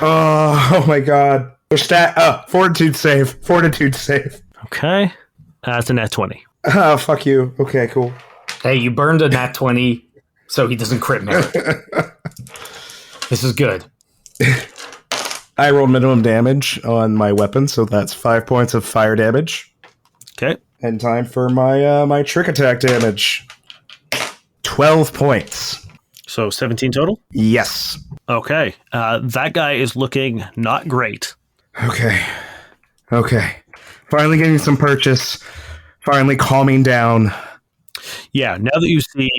Oh my god. Their fortitude save. Okay. That's a nat 20. Oh, fuck you. Okay, cool. Hey, you burned a nat 20 so he doesn't crit Merrick. This is good. I roll minimum damage on my weapon, so that's 5 points of fire damage. Okay. And time for my trick attack damage. 12 points. So 17 total? Yes. Okay. That guy is looking not great. Okay. Finally getting some purchase. Finally calming down. Yeah, now that you see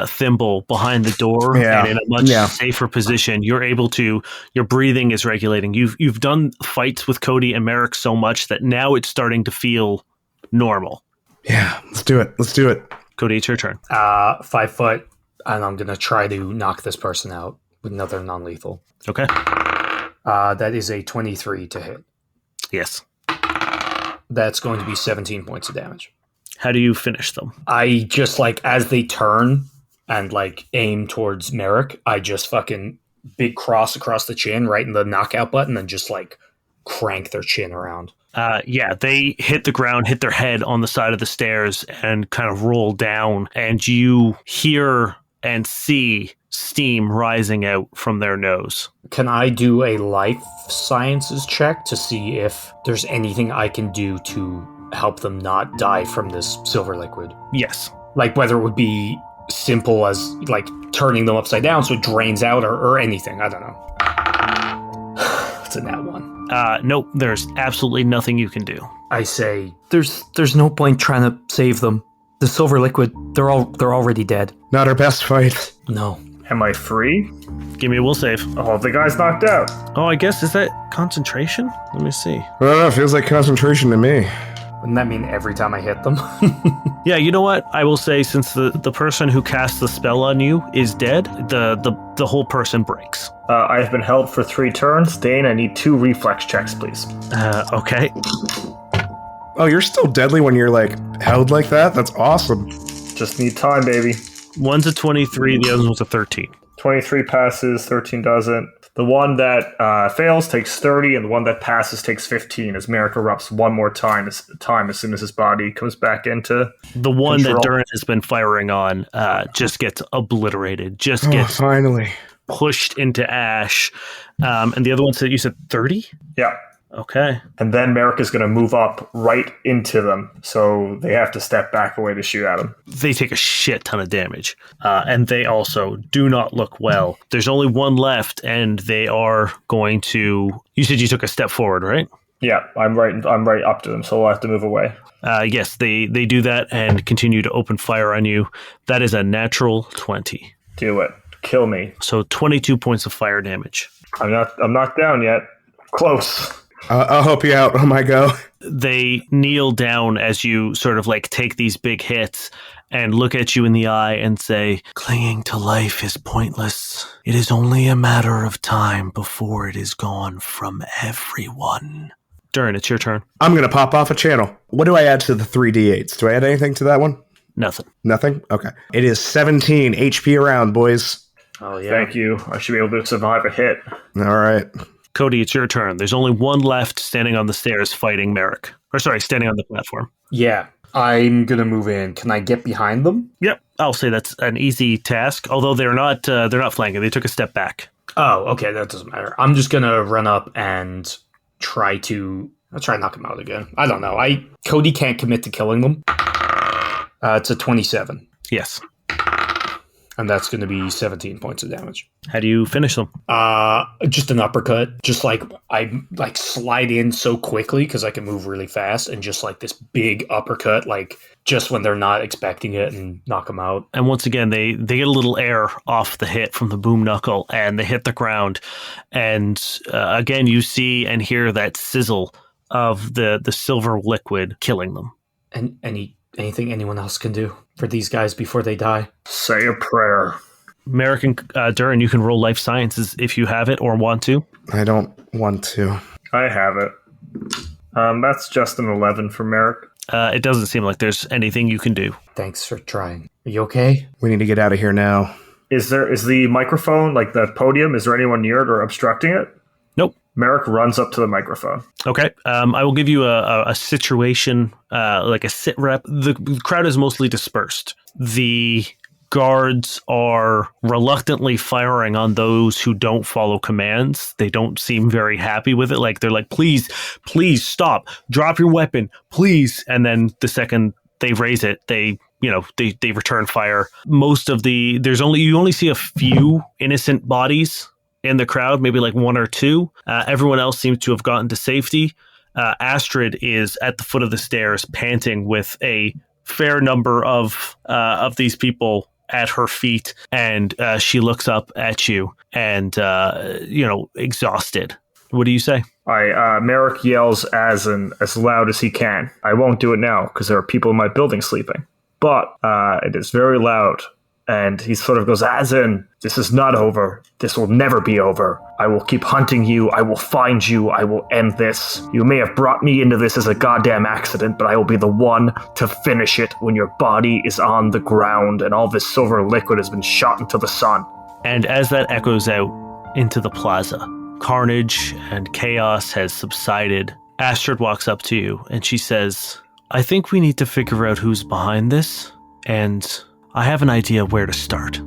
thimble behind the door and in a much safer position. You're able to, your breathing is regulating. You've done fights with Cody and Merrick so much that now it's starting to feel normal. Yeah, let's do it. Cody, it's your turn. 5 foot, and I'm going to try to knock this person out with another non-lethal. Okay. That is a 23 to hit. Yes. That's going to be 17 points of damage. How do you finish them? I just, as they turn and, aim towards Merrick, I just fucking big cross across the chin, right in the knockout button, and just, crank their chin around. They hit the ground, hit their head on the side of the stairs, and kind of roll down, and you hear and see steam rising out from their nose. Can I do a life sciences check to see if there's anything I can do to help them not die from this silver liquid? Yes. Whether it would be simple as, turning them upside down so it drains out or anything. I don't know. It's a nat 1. Nope, there's absolutely nothing you can do. I say, there's no point trying to save them. The silver liquid, they're already dead. Not our best fight. No. Am I free? Give me a will save. Oh, the guy's knocked out. Oh, I guess, is that concentration? Let me see. I don't know, it feels like concentration to me. Wouldn't that mean every time I hit them? Yeah, you know what? I will say, since the person who cast the spell on you is dead, the whole person breaks. I have been held for 3 turns. Dane, I need 2 reflex checks, please. Okay. Oh, you're still deadly when you're, held like that? That's awesome. Just need time, baby. One's a 23, the other one's a 13. 23 passes, 13 doesn't. The one that fails takes 30, and the one that passes takes 15, as Merrick erupts one more time as soon as his body comes back into the one control. That Durrin has been firing on just gets obliterated, gets finally pushed into ash. And the other one said, you said 30? Yeah. Okay. And then Merrick is going to move up right into them, so they have to step back away to shoot at him. They take a shit ton of damage, and they also do not look well. There's only one left, and they are going to... You said you took a step forward, right? Yeah, I'm right up to them, so we'll have to move away. Yes, they do that and continue to open fire on you. That is a natural 20. Do it. Kill me. So 22 points of fire damage. I'm not down yet. Close. I'll help you out on my go. They kneel down as you sort of take these big hits and look at you in the eye and say, clinging to life is pointless. It is only a matter of time before it is gone from everyone. Durrin, it's your turn. I'm going to pop off a channel. What do I add to the 3d8s? Do I add anything to that one? Nothing. Nothing? Okay. It is 17 HP around, boys. Oh, yeah. Thank you. I should be able to survive a hit. All right. Cody, it's your turn. There's only one left standing on the stairs fighting Merrick. Standing on the platform. Yeah, I'm going to move in. Can I get behind them? Yep. I'll say that's an easy task, although they're not flanking. They took a step back. Oh, okay, that doesn't matter. I'm just going to run up and I'll try to knock him out again. I don't know. Cody can't commit to killing them. It's a 27. Yes. And that's going to be 17 points of damage. How do you finish them? Just an uppercut. Just I slide in so quickly because I can move really fast, and just this big uppercut, just when they're not expecting it, and knock them out. And once again, they get a little air off the hit from the boom knuckle, and they hit the ground. And again, you see and hear that sizzle of the silver liquid killing them. And anything anyone else can do for these guys before they die? Say a prayer. Merrick and Durrin, you can roll life sciences if you have it or want to. I don't want to. I have it. That's just an 11 for Merrick. It doesn't seem like there's anything you can do. Thanks for trying. Are you okay? We need to get out of here now. Is the microphone, the podium, is there anyone near it or obstructing it? Nope. Merrick runs up to the microphone. Okay. I will give you a situation, a sit rep. The crowd is mostly dispersed. The guards are reluctantly firing on those who don't follow commands. They don't seem very happy with it. They're please stop, drop your weapon, please. And then the second they raise it, they return fire. Most of you only see a few innocent bodies in the crowd, maybe one or two. Everyone else seems to have gotten to safety. Astrid is at the foot of the stairs, panting with a fair number of these people at her feet, and she looks up at you and, exhausted. What do you say? Merrick yells as loud as he can. I won't do it now because there are people in my building sleeping. But it is very loud. And he sort of goes, as in, this is not over. This will never be over. I will keep hunting you. I will find you. I will end this. You may have brought me into this as a goddamn accident, but I will be the one to finish it when your body is on the ground and all this silver liquid has been shot into the sun. And as that echoes out into the plaza, carnage and chaos has subsided. Astrid walks up to you and she says, I think we need to figure out who's behind this, and I have an idea where to start.